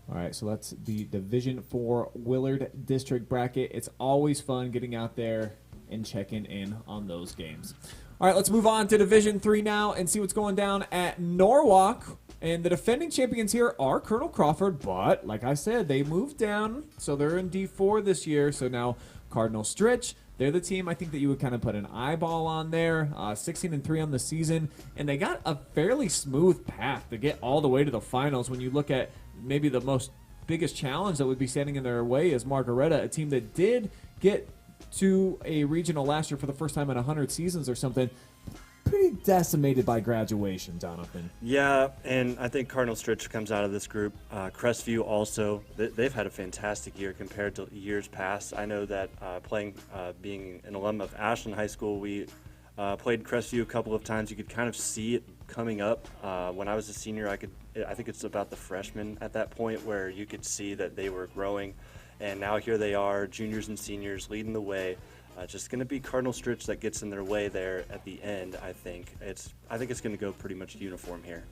All right, so that's the Division IV Willard District bracket. It's always fun getting out there and checking in on those games. All right, let's move on to Division III now and see what's going down at Norwalk. And the defending champions here are Colonel Crawford, but like I said, they moved down, so they're in D4 this year. So now Cardinal Stritch, they're the team I think that you would kind of put an eyeball on there. 16-3 on the season, and they got a fairly smooth path to get all the way to the finals. When you look at maybe the biggest challenge that would be standing in their way is Margaretta, a team that did get to a regional last year for the first time in 100 seasons or something. Pretty decimated by graduation, Jonathan. Yeah, and I think Cardinal Stritch comes out of this group. Crestview also, they've had a fantastic year compared to years past. I know that being an alum of Ashland High School, we played Crestview a couple of times. You could kind of see it coming up. When I was a senior, I think it's about the freshmen at that point where you could see that they were growing. And now here they are, juniors and seniors, leading the way. Just going to be Cardinal Stritch that gets in their way there at the end. I think it's going to go pretty much uniform here.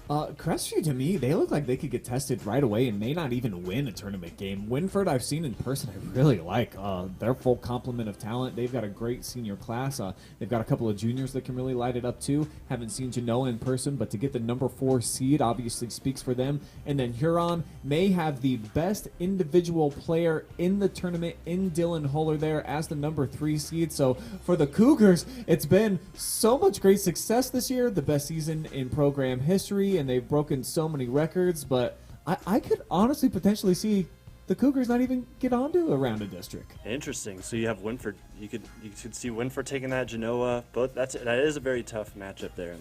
Crestview, to me, they look like they could get tested right away and may not even win a tournament game. Winford, I've seen in person, I really like. Their full complement of talent. They've got a great senior class. They've got a couple of juniors that can really light it up too. Haven't seen Genoa in person, but to get the number 4 seed obviously speaks for them. And then Huron may have the best individual player in the tournament in Dylan Holler there as the number 3 seed. So for the Cougars, it's been so much great success this year. The best season in program history, and they've broken so many records, but I could honestly potentially see the Cougars not even get onto a round of district. Interesting. So you have Winford. You could see Winford taking that, Genoa. Both that is a very tough matchup there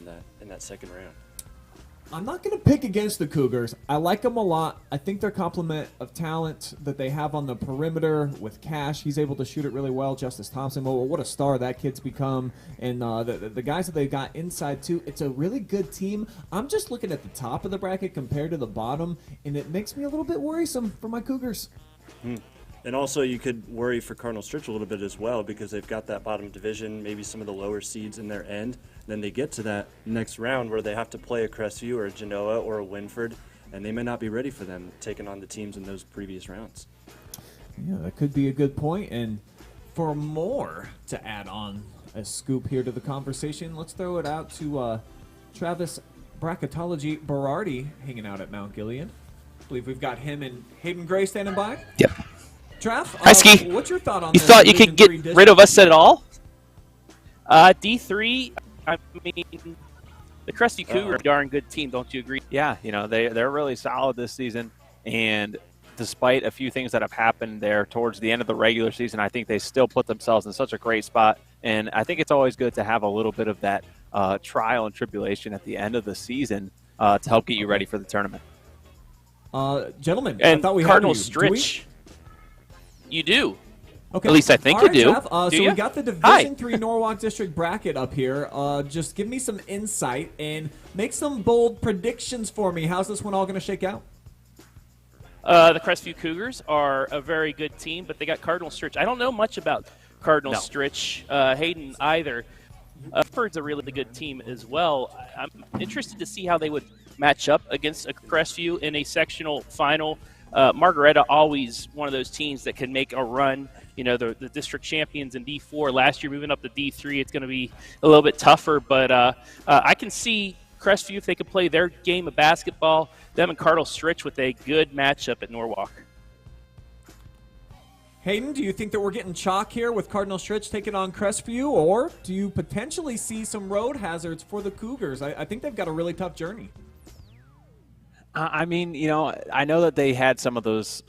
in that second round. I'm not going to pick against the Cougars. I like them a lot. I think their complement of talent that they have on the perimeter with Cash, he's able to shoot it really well. Justice Thompson, well, what a star that kid's become. And the guys that they got inside, too, it's a really good team. I'm just looking at the top of the bracket compared to the bottom, and it makes me a little bit worrisome for my Cougars. And also you could worry for Cardinal Stritch a little bit as well, because they've got that bottom division, maybe some of the lower seeds in their end. Then they get to that next round where they have to play a Crestview or a Genoa or a Winford, and they may not be ready for them taking on the teams in those previous rounds. Yeah, that could be a good point. And for more to add on a scoop here to the conversation, let's throw it out to Travis Bracketology Berardi hanging out at Mount Gilead. I believe we've got him and Hayden Gray standing by. Yep. Trav, Hi, Ski. What's your thought on You the thought you Division could 3 get rid of us at all? D3, I mean, the Crestview Cougars are a darn good team, don't you agree? Yeah, they're really solid this season, and despite a few things that have happened there towards the end of the regular season, I think they still put themselves in such a great spot, and I think it's always good to have a little bit of that trial and tribulation at the end of the season to help get you ready for the tournament. Gentlemen, And I thought we Cardinal had you. Do we? Stritch, you do. Okay. At least I think All right, you do. Trav, Do so ya? we got the Hi. Division 3 Norwalk District bracket up here. Just give me some insight and make some bold predictions for me. How's this one all going to shake out? The Crestview Cougars are a very good team, but they got Cardinal Stritch. I don't know much about Cardinal Stritch, Hayden either. Ford's a really good team as well. I'm interested to see how they would match up against a Crestview in a sectional final. Margaretta always one of those teams that can make a run. The district champions in D4 last year, moving up to D3, it's going to be a little bit tougher. But I can see Crestview, if they could play their game of basketball, them and Cardinal Stritch with a good matchup at Norwalk. Hayden, do you think that we're getting chalk here with Cardinal Stritch taking on Crestview, or do you potentially see some road hazards for the Cougars? I think they've got a really tough journey. I mean, I know that they had some of those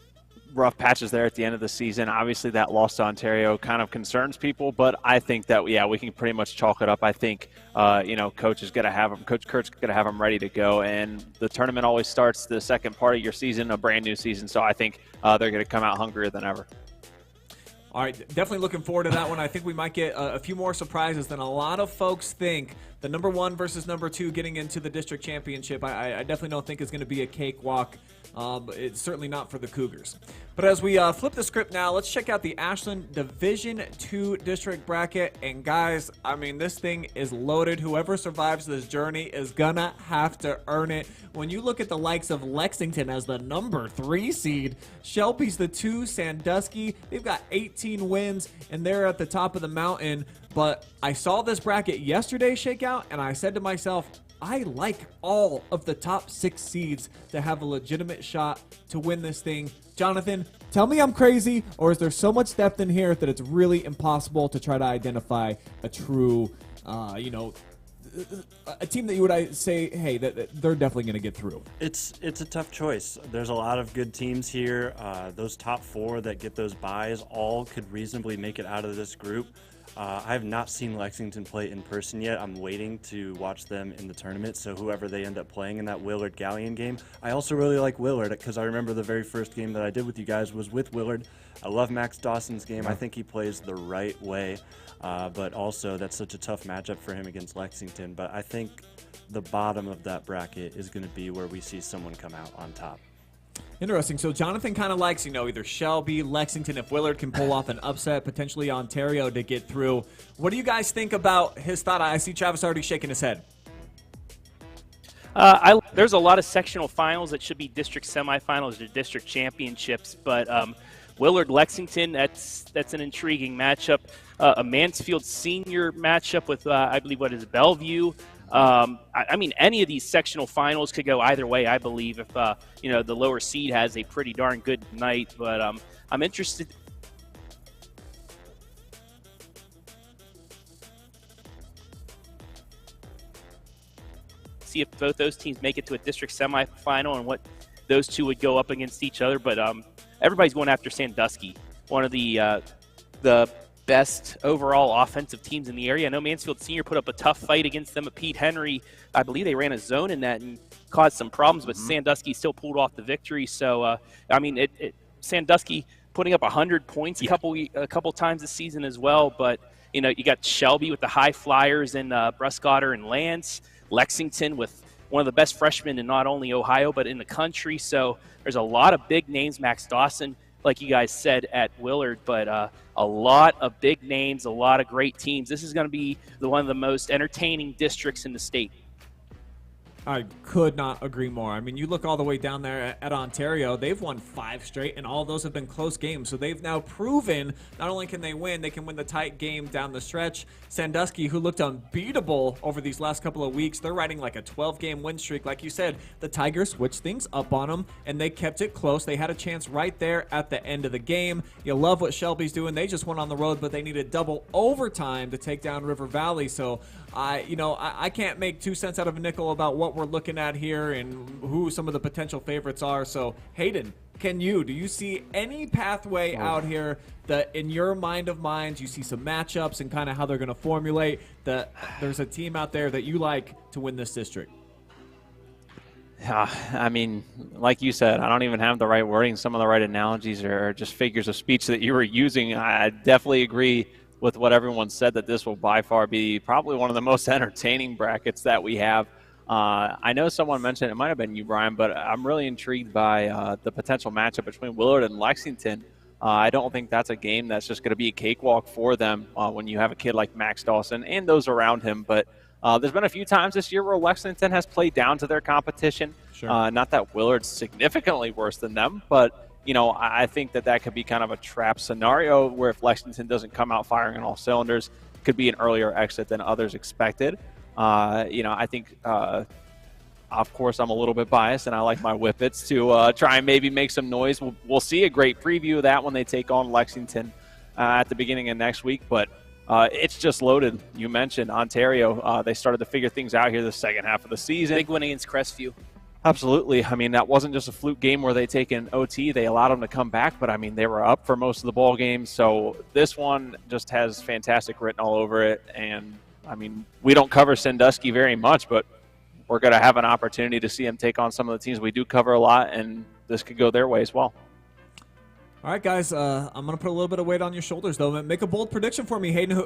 rough patches there at the end of the season. Obviously, that loss to Ontario kind of concerns people, but I think that, we can pretty much chalk it up. I think, Coach is going to have them. Coach Kurt's going to have them ready to go, and the tournament always starts the second part of your season, a brand new season, so I think they're going to come out hungrier than ever. All right, definitely looking forward to that one. I think we might get a few more surprises than a lot of folks think. The number 1 versus number 2 getting into the district championship, I definitely don't think is going to be a cakewalk. It's certainly not for the Cougars. But as we flip the script now, let's check out the Ashland Division 2 district bracket. And guys, this thing is loaded. Whoever survives this journey is gonna have to earn it. When you look at the likes of Lexington as the number 3 seed, Shelby's the 2, Sandusky, they've got 18 wins, and they're at the top of the mountain. But I saw this bracket yesterday shake out, and I said to myself, I like all of the top 6 seeds to have a legitimate shot to win this thing. Jonathan, tell me I'm crazy, or is there so much depth in here that it's really impossible to try to identify a true, a team that you would say, hey, that they're definitely going to get through? It's a tough choice. There's a lot of good teams here. Those top 4 that get those buys all could reasonably make it out of this group. I have not seen Lexington play in person yet. I'm waiting to watch them in the tournament, so whoever they end up playing in that Willard-Galleon game. I also really like Willard because I remember the very first game that I did with you guys was with Willard. I love Max Dawson's game. I think he plays the right way, but also that's such a tough matchup for him against Lexington. But I think the bottom of that bracket is going to be where we see someone come out on top. Interesting. So Jonathan kind of likes, either Shelby, Lexington, if Willard can pull off an upset, potentially Ontario to get through. What do you guys think about his thought? I see Travis already shaking his head. There's a lot of sectional finals that should be district semifinals or district championships, but Willard Lexington, that's an intriguing matchup. A Mansfield senior matchup with I believe what is Bellevue. I mean, any of these sectional finals could go either way. I believe if the lower seed has a pretty darn good night, but I'm interested. See if both those teams make it to a district semifinal and what those two would go up against each other. But everybody's going after Sandusky, one of the best overall offensive teams in the area. I know Mansfield Senior put up a tough fight against them at Pete Henry. I believe they ran a zone in that and caused some problems, but Sandusky still pulled off the victory. So, I mean, Sandusky putting up 100 points a couple times this season as well. But, you got Shelby with the high flyers and Bruscotter and Lance. Lexington with one of the best freshmen in not only Ohio but in the country. So there's a lot of big names. Max Dawson, like you guys said, at Willard, but a lot of big names, a lot of great teams. This is going to be one of the most entertaining districts in the state. I could not agree more. I mean, you look all the way down there at Ontario, they've won 5 straight, and all those have been close games. So they've now proven not only can they win the tight game down the stretch. Sandusky, who looked unbeatable over these last couple of weeks, they're riding like a 12-game win streak. Like you said, the Tigers switched things up on them, and they kept it close. They had a chance right there at the end of the game. You love what Shelby's doing. They just went on the road, but they needed double overtime to take down River Valley. So I can't make 2 cents out of a nickel about what we're looking at here and who some of the potential favorites are. So, Hayden, do you see any pathway out here that in your mind of minds you see some matchups and kind of how they're going to formulate that there's a team out there that you like to win this district? I mean, like you said, I don't even have the right wording. Some of the right analogies are just figures of speech that you were using. I definitely agree with what everyone said, that this will by far be probably one of the most entertaining brackets that we have. I know someone mentioned, it might have been you, Brian, but I'm really intrigued by the potential matchup between Willard and Lexington. I don't think that's a game that's just going to be a cakewalk for them when you have a kid like Max Dawson and those around him. But there's been a few times this year where Lexington has played down to their competition. Sure. Not that Willard's significantly worse than them, but I think that could be kind of a trap scenario where if Lexington doesn't come out firing on all cylinders, it could be an earlier exit than others expected. I think, of course, I'm a little bit biased, and I like my Whippets to try and maybe make some noise. We'll see a great preview of that when they take on Lexington at the beginning of next week. But it's just loaded. You mentioned Ontario. They started to figure things out here the second half of the season. Big win against Crestview. Absolutely. I mean, that wasn't just a fluke game where they take an OT. They allowed them to come back, but, I mean, they were up for most of the ball games. So this one just has fantastic written all over it. And, I mean, we don't cover Sandusky very much, but we're going to have an opportunity to see them take on some of the teams we do cover a lot, and this could go their way as well. All right, guys, I'm going to put a little bit of weight on your shoulders, though. Make a bold prediction for me, Hayden.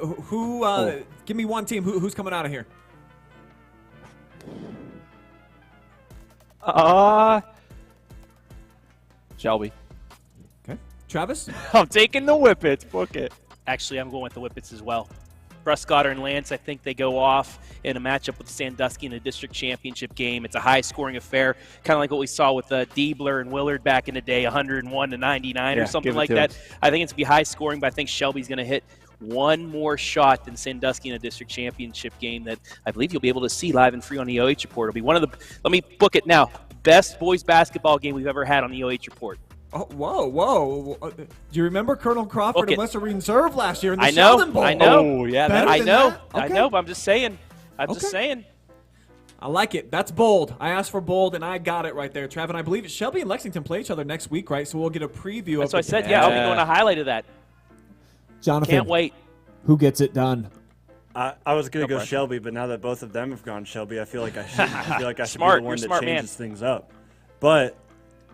Give me one team. Who's coming out of here? Shelby. Okay. Travis? I'm taking the Whippets. Book it. Actually, I'm going with the Whippets as well. Bruscotter and Lance, I think they go off in a matchup with Sandusky in a district championship game. It's a high-scoring affair, kind of like what we saw with Diebler and Willard back in the day, 101-99 or something like that. I think it's going to be high-scoring, but I think Shelby's going to hit one more shot than Sandusky in a district championship game that I believe you'll be able to see live and free on the OH.Report. It'll be one of the, let me book it now, best boys basketball game we've ever had on the OH.Report. Oh, whoa. Do you remember Colonel Crawford and Western Reserve last year in the I know, Sheldon Bowl? I know. Oh, yeah. I know. Okay. I know, but I'm just saying. Just saying. I like it. That's bold. I asked for bold, and I got it right there, Trav. And I believe Shelby and Lexington play each other next week, right? So we'll get a preview. That's what I said. Yeah, I'll be doing a highlight of that. Jonathan. Can't wait. Who gets it done? I was going to go Shelby, but now that both of them have gone Shelby, I feel like I should, Smart. be the one You're that smart, changes things up. But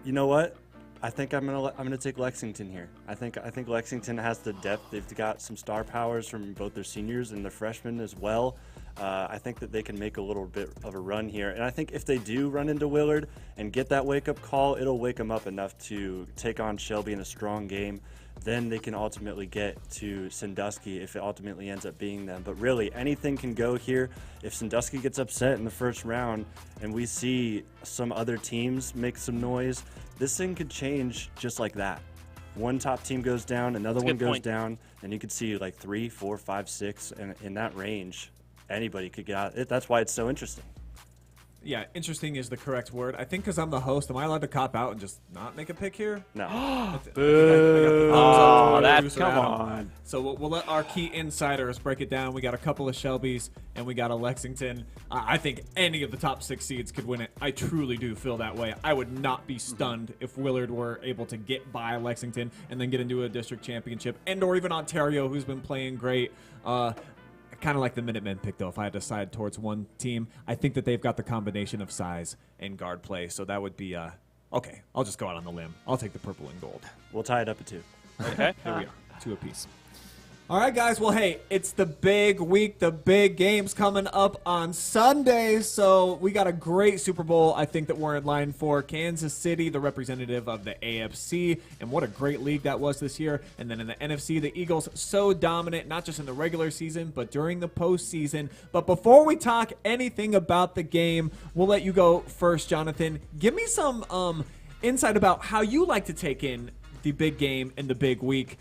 you know what? I think I'm gonna take Lexington here. I think Lexington has the depth. They've got some star powers from both their seniors and their freshmen as well. I think that they can make a little bit of a run here. And I think if they do run into Willard and get that wake-up call, it'll wake them up enough to take on Shelby in a strong game. Then they can ultimately get to Sandusky if it ultimately ends up being them. But really, anything can go here. If Sandusky gets upset in the first round and we see some other teams make some noise, this thing could change just like that. One top team goes down, another one goes down, and you could see like 3, 4, 5, 6, and in that range, anybody could get out. That's why it's so interesting. Yeah, interesting is the correct word. I think because I'm the host, am I allowed to cop out and just not make a pick here? No. Come on. So we'll let our key insiders break it down. We got a couple of Shelbys and we got a Lexington. I think any of the top 6 seeds could win it. I truly do feel that way. I would not be stunned if Willard were able to get by Lexington and then get into a district championship, and or even Ontario, who's been playing great. Kind of like the Minutemen pick, though. If I had to side towards one team, I think that they've got the combination of size and guard play. So that would be okay. I'll just go out on the limb. I'll take the purple and gold. We'll tie it up at 2. Okay, here we are, 2 apiece. All right, guys. Well, hey, it's the big week. The big game's coming up on Sunday. So we got a great Super Bowl, I think, that we're in line for. Kansas City, the representative of the AFC. And what a great league that was this year. And then in the NFC, the Eagles so dominant, not just in the regular season, but during the postseason. But before we talk anything about the game, we'll let you go first, Jonathan. Give me some insight about how you like to take in the big game and the big week.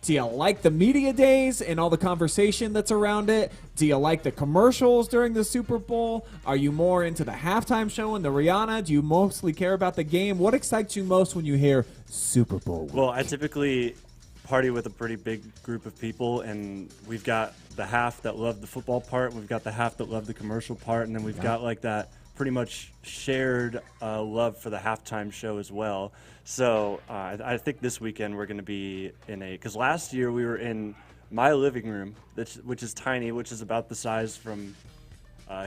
Do you like the media days and all the conversation that's around it? Do you like the commercials during the Super Bowl? Are you more into the halftime show and the Rihanna? Do you mostly care about the game? What excites you most when you hear Super Bowl week? Well, I typically party with a pretty big group of people, and we've got the half that love the football part, we've got the half that love the commercial part, and then we've got like that pretty much shared love for the halftime show as well. So I think this weekend we're going to be in because last year we were in my living room, which is tiny, which is about the size from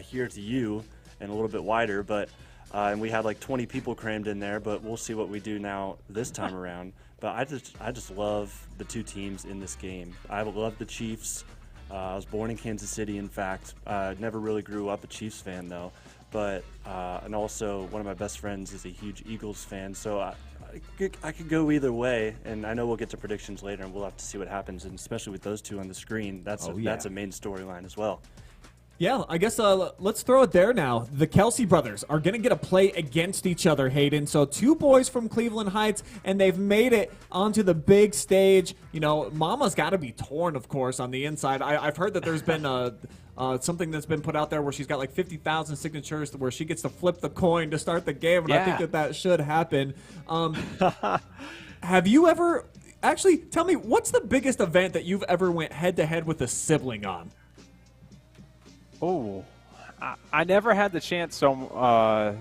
here to you and a little bit wider, but and we had like 20 people crammed in there, but we'll see what we do now this time around. But I just love the 2 teams in this game. I love the Chiefs. I was born in Kansas City, in fact. Never really grew up a Chiefs fan, though. But and also one of my best friends is a huge Eagles fan, so I could go either way. And I know we'll get to predictions later, and we'll have to see what happens. And especially with those 2 on the screen, that's a main storyline as well. Yeah, I guess let's throw it there now. The Kelsey brothers are going to get a play against each other, Hayden. So 2 boys from Cleveland Heights, and they've made it onto the big stage. You know, Mama's got to be torn, of course, on the inside. I've heard that there's been something that's been put out there where she's got like 50,000 signatures where she gets to flip the coin to start the game, and I think that should happen. Have you ever – actually, tell me, what's the biggest event that you've ever went head-to-head with a sibling on? Oh, I never had the chance. So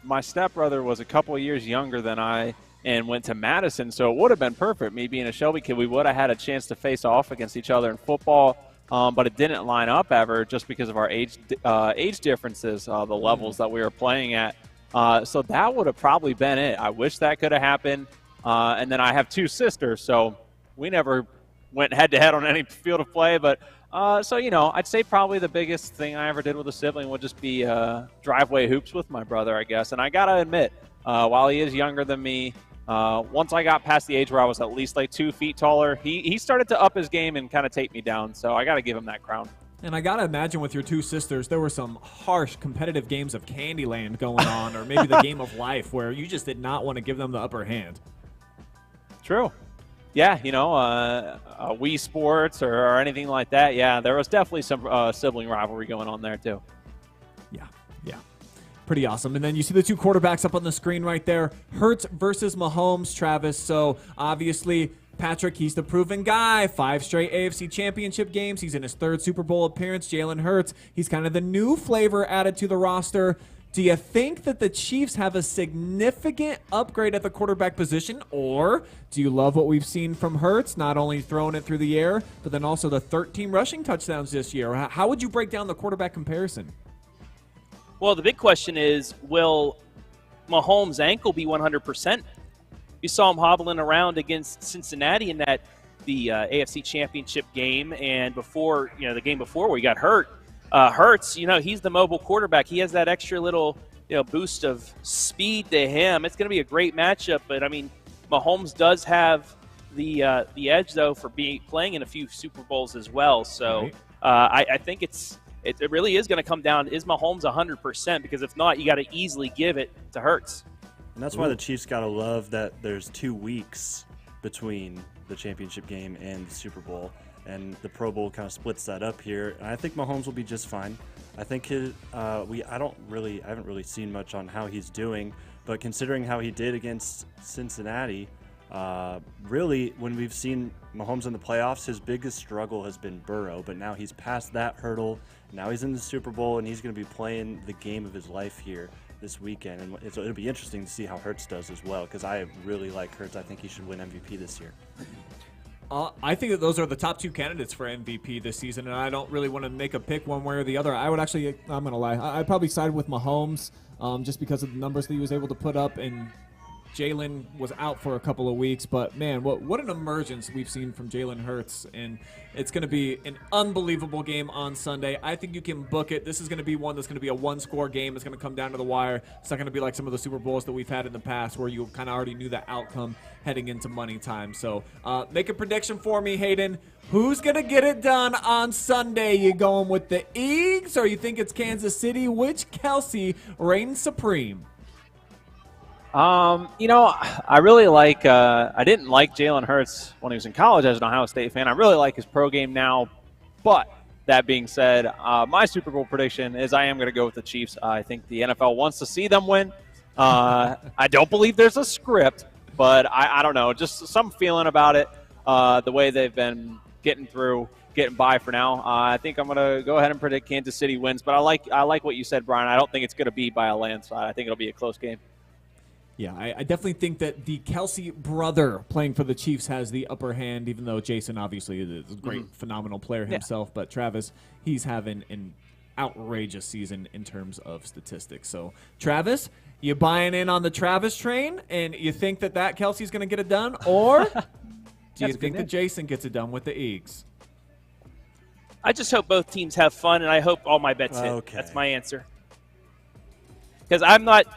my stepbrother was a couple of years younger than I and went to Madison, so it would have been perfect. Me being a Shelby kid, we would have had a chance to face off against each other in football, but it didn't line up ever just because of our age differences, the levels that we were playing at. So that would have probably been it. I wish that could have happened. And then I have 2 sisters, so we never went head-to-head on any field of play, but so, you know, I'd say probably the biggest thing I ever did with a sibling would just be driveway hoops with my brother, I guess. And I got to admit, while he is younger than me, once I got past the age where I was at least like 2 feet taller, he started to up his game and kind of take me down. So I got to give him that crown. And I got to imagine with your 2 sisters, there were some harsh competitive games of Candyland going on, or maybe the game of life where you just did not want to give them the upper hand. True. Yeah, you know, Wii Sports or anything like that. Yeah, there was definitely some sibling rivalry going on there, too. Yeah. Pretty awesome. And then you see the 2 quarterbacks up on the screen right there. Hurts versus Mahomes, Travis. So, obviously, Patrick, he's the proven guy. 5 straight AFC championship games. He's in his 3rd Super Bowl appearance. Jalen Hurts, he's kind of the new flavor added to the roster. Do you think that the Chiefs have a significant upgrade at the quarterback position, or do you love what we've seen from Hurts, not only throwing it through the air, but then also the 13 rushing touchdowns this year? How would you break down the quarterback comparison? Well, the big question is, will Mahomes' ankle be 100%? You saw him hobbling around against Cincinnati in the AFC Championship game, and before, the game before where he got hurt. Hurts, he's the mobile quarterback. He has that extra little boost of speed to him. It's going to be a great matchup. But I mean, Mahomes does have the edge though for playing in a few Super Bowls as well. So I think it really is going to come down. Is Mahomes 100%? Because if not, you got to easily give it to Hurts. And that's why the Chiefs got to love that there's 2 weeks between the championship game and the Super Bowl. And the Pro Bowl kind of splits that up here. And I think Mahomes will be just fine. I think I haven't really seen much on how he's doing, but considering how he did against Cincinnati, really when we've seen Mahomes in the playoffs, his biggest struggle has been Burrow, but now he's past that hurdle. Now he's in the Super Bowl, and he's going to be playing the game of his life here this weekend. And it'll be interesting to see how Hurts does as well, because I really like Hurts. I think he should win MVP this year. I think that those are the top 2 candidates for MVP this season, and I don't really want to make a pick one way or the other. I would actually, I'm going to lie, I'd probably side with Mahomes just because of the numbers that he was able to put up, and Jalen was out for a couple of weeks, but man, what an emergence we've seen from Jalen Hurts, and it's going to be an unbelievable game on Sunday. I think you can book it. This is going to be one that's going to be a one-score game. It's going to come down to the wire. It's not going to be like some of the Super Bowls that we've had in the past where you kind of already knew the outcome heading into money time. So make a prediction for me, Hayden. Who's going to get it done on Sunday? You going with the Eagles, or you think it's Kansas City? Which Kelsey reigns supreme? I really like I didn't like Jalen Hurts when he was in college as an Ohio State fan. I really like his pro game now. But that being said, my Super Bowl prediction is I am going to go with the Chiefs. I think the NFL wants to see them win. I don't believe there's a script, but I don't know. Just some feeling about it, the way they've been getting by for now. I think I'm going to go ahead and predict Kansas City wins. But I like what you said, Brian. I don't think it's going to be by a landslide. I think it'll be a close game. Yeah, I definitely think that the Kelsey brother playing for the Chiefs has the upper hand, even though Jason obviously is a great, phenomenal player himself. But Travis, he's having an outrageous season in terms of statistics. So, Travis, you buying in on the Travis train, and you think that Kelsey's going to get it done? Or do you think that Jason gets it done with the Eagles? I just hope both teams have fun, and I hope all my bets hit. That's my answer. Because I'm not,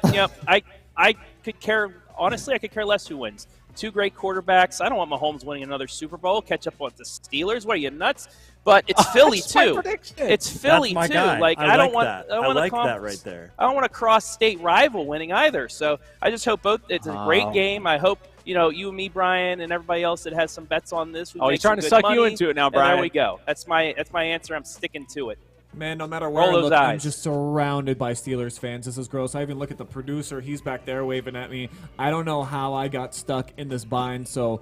I could care, honestly, I could care less who wins. 2 great quarterbacks. I don't want Mahomes winning another Super Bowl, catch up with the Steelers. What are you, nuts? But it's Philly, too. It's Philly, That's my too. guy. Like, I don't want that. I like that right there. I don't want a cross-state rival winning either. So I just hope it's a great game. I hope, you and me, Brian, and everybody else that has some bets on this. He's trying to suck you into it now, Brian. And there we go. That's my answer. I'm sticking to it. Man, no matter where I look, I'm just surrounded by Steelers fans. This is gross. I even look at the producer. He's back there waving at me. I don't know how I got stuck in this bind. So,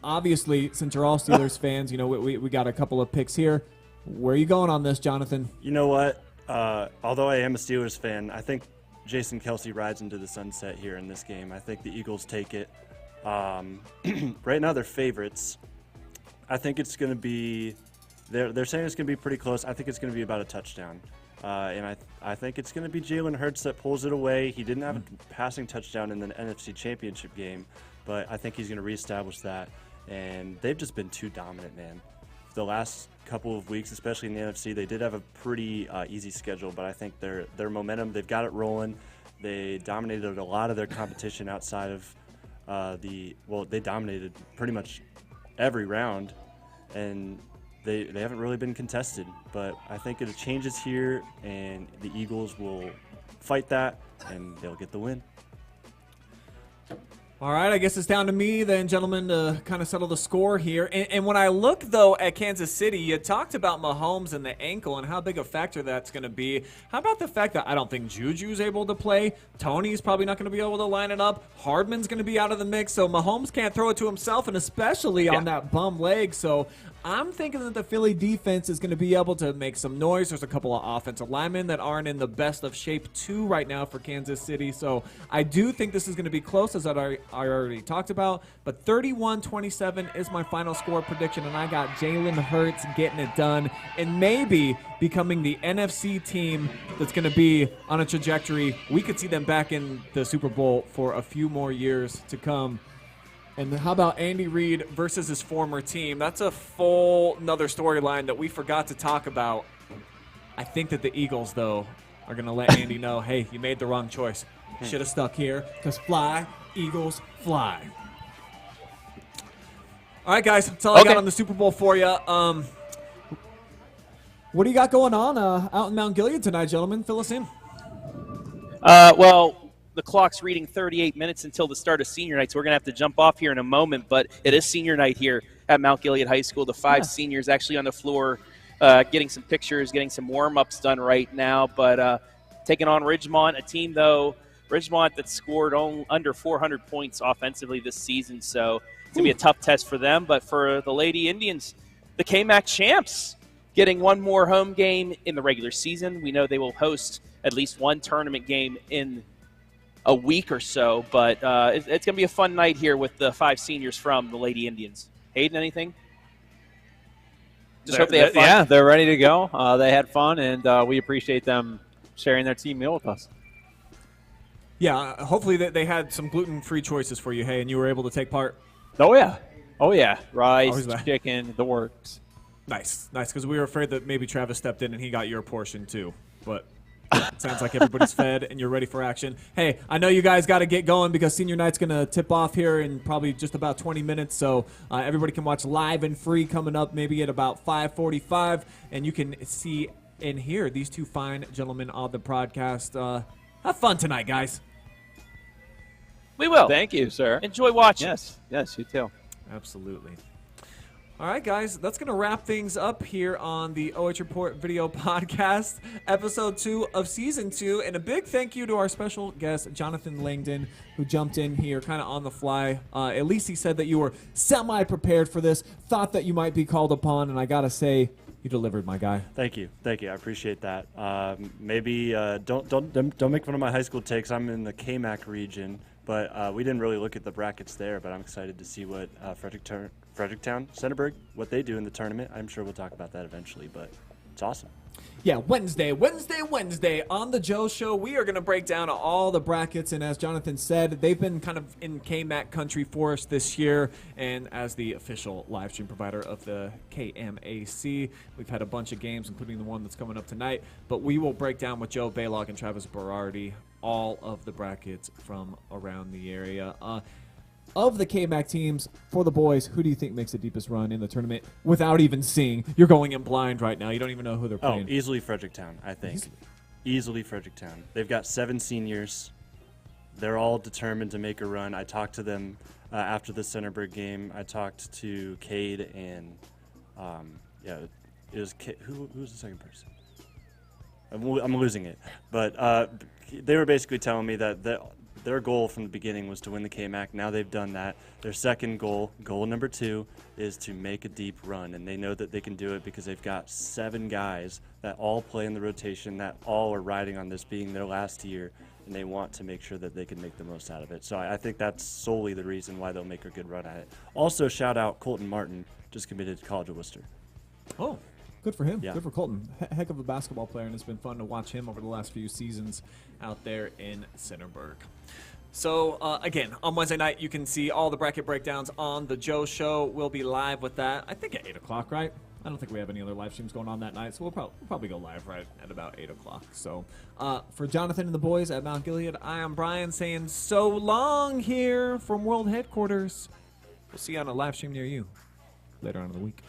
obviously, since you're all Steelers fans, we got a couple of picks here. Where are you going on this, Jonathan? You know what? Although I am a Steelers fan, I think Jason Kelsey rides into the sunset here in this game. I think the Eagles take it. Right now, they're favorites. I think it's going to be... They're saying it's going to be pretty close. I think it's going to be about a touchdown. And I think it's going to be Jalen Hurts that pulls it away. He didn't have a passing touchdown in the NFC Championship game, but I think he's going to reestablish that. And they've just been too dominant, man. The last couple of weeks, especially in the NFC, they did have a pretty easy schedule, but I think their momentum, they've got it rolling. They dominated a lot of their competition outside of they dominated pretty much every round. And they haven't really been contested, but I think it changes here, and the Eagles will fight that, and they'll get the win. All right, I guess it's down to me then, gentlemen, to kind of settle the score here. And when I look, though, at Kansas City, you talked about Mahomes and the ankle and how big a factor that's going to be. How about the fact that I don't think Juju's able to play? Tony's probably not going to be able to line it up. Hardman's going to be out of the mix, so Mahomes can't throw it to himself, and especially on that bum leg. So I'm thinking that the Philly defense is going to be able to make some noise. There's a couple of offensive linemen that aren't in the best of shape, too, right now for Kansas City. So I do think this is going to be close, as I already talked about. But 31-27 is my final score prediction, and I got Jalen Hurts getting it done and maybe becoming the NFC team that's going to be on a trajectory. We could see them back in the Super Bowl for a few more years to come. And how about Andy Reid versus his former team? That's a full another storyline that we forgot to talk about. I think that the Eagles, though, are going to let Andy know, hey, you made the wrong choice. Should have stuck here because fly, Eagles, fly. All right, guys, that's all I got on the Super Bowl for you. What do you got going on out in Mount Gilead tonight, gentlemen? Fill us in. Well, the clock's reading 38 minutes until the start of senior night, so we're going to have to jump off here in a moment, but it is senior night here at Mount Gilead High School. The 5 seniors actually on the floor getting some pictures, getting some warm-ups done right now, but taking on Ridgemont, a team, though, Ridgemont that scored under 400 points offensively this season, so it's going to be a tough test for them. But for the Lady Indians, the KMAC champs, getting one more home game in the regular season. We know they will host at least one tournament game in a week or so, but it's going to be a fun night here with the 5 seniors from the Lady Indians. Hayden, anything? Just hope they have fun. Yeah, they're ready to go. They had fun, and we appreciate them sharing their team meal with us. Yeah, hopefully they had some gluten-free choices for you, hey, and you were able to take part. Oh, yeah. Rice, chicken, the works. Nice, because we were afraid that maybe Travis stepped in and he got your portion too. But it sounds like everybody's fed and you're ready for action. Hey, I know you guys got to get going because senior night's going to tip off here in probably just about 20 minutes. So everybody can watch live and free coming up maybe at about 5:45. And you can see and hear these 2 fine gentlemen on the broadcast. Have fun tonight, guys. We will. Thank you, sir. Enjoy watching. Yes, you too. Absolutely. All right, guys, that's going to wrap things up here on the OH.Report video podcast, episode 2 of season 2. And a big thank you to our special guest, Jonathon Langdon, who jumped in here kind of on the fly. At least he said that you were semi-prepared for this, thought that you might be called upon, and I got to say, you delivered, my guy. Thank you. I appreciate that. Maybe don't make fun of my high school takes. I'm in the KMAC region, but we didn't really look at the brackets there. But I'm excited to see what Fredericktown, Centerburg, what they do in the tournament. I'm sure we'll talk about that eventually, but it's awesome. Yeah, Wednesday on the Joe Show, we are going to break down all the brackets, and as Jonathon said, they've been kind of in KMAC country for us this year, and as the official live stream provider of the KMAC, we've had a bunch of games, including the one that's coming up tonight, but we will break down with Joe Baylog and Travis Berardi all of the brackets from around the area. Of the KMAC teams, for the boys, who do you think makes the deepest run in the tournament without even seeing? You're going in blind right now. You don't even know who they're playing. Oh, easily Fredericktown, I think. Easily Fredericktown. They've got 7 seniors. They're all determined to make a run. I talked to them after the Centerburg game. I talked to Cade and, it was Cade. Who was the second person? I'm losing it. But they were basically telling me that their goal from the beginning was to win the KMAC. Now they've done that. Their second goal number 2, is to make a deep run, and they know that they can do it because they've got 7 guys that all play in the rotation, that all are riding on this being their last year, and they want to make sure that they can make the most out of it. So I think that's solely the reason why they'll make a good run at it. Also, shout out Colton Martin, just committed to College of Worcester. Oh, good for him. Yeah. Good for Colton. Heck of a basketball player, and it's been fun to watch him over the last few seasons out there in Centerburg. So, again, on Wednesday night, you can see all the bracket breakdowns on The Joe Show. We'll be live with that, I think, at 8 o'clock, right? I don't think we have any other live streams going on that night, so we'll probably go live right at about 8 o'clock. So, for Jonathon and the boys at Mount Gilead, I am Brian saying so long here from World Headquarters. We'll see you on a live stream near you later on in the week.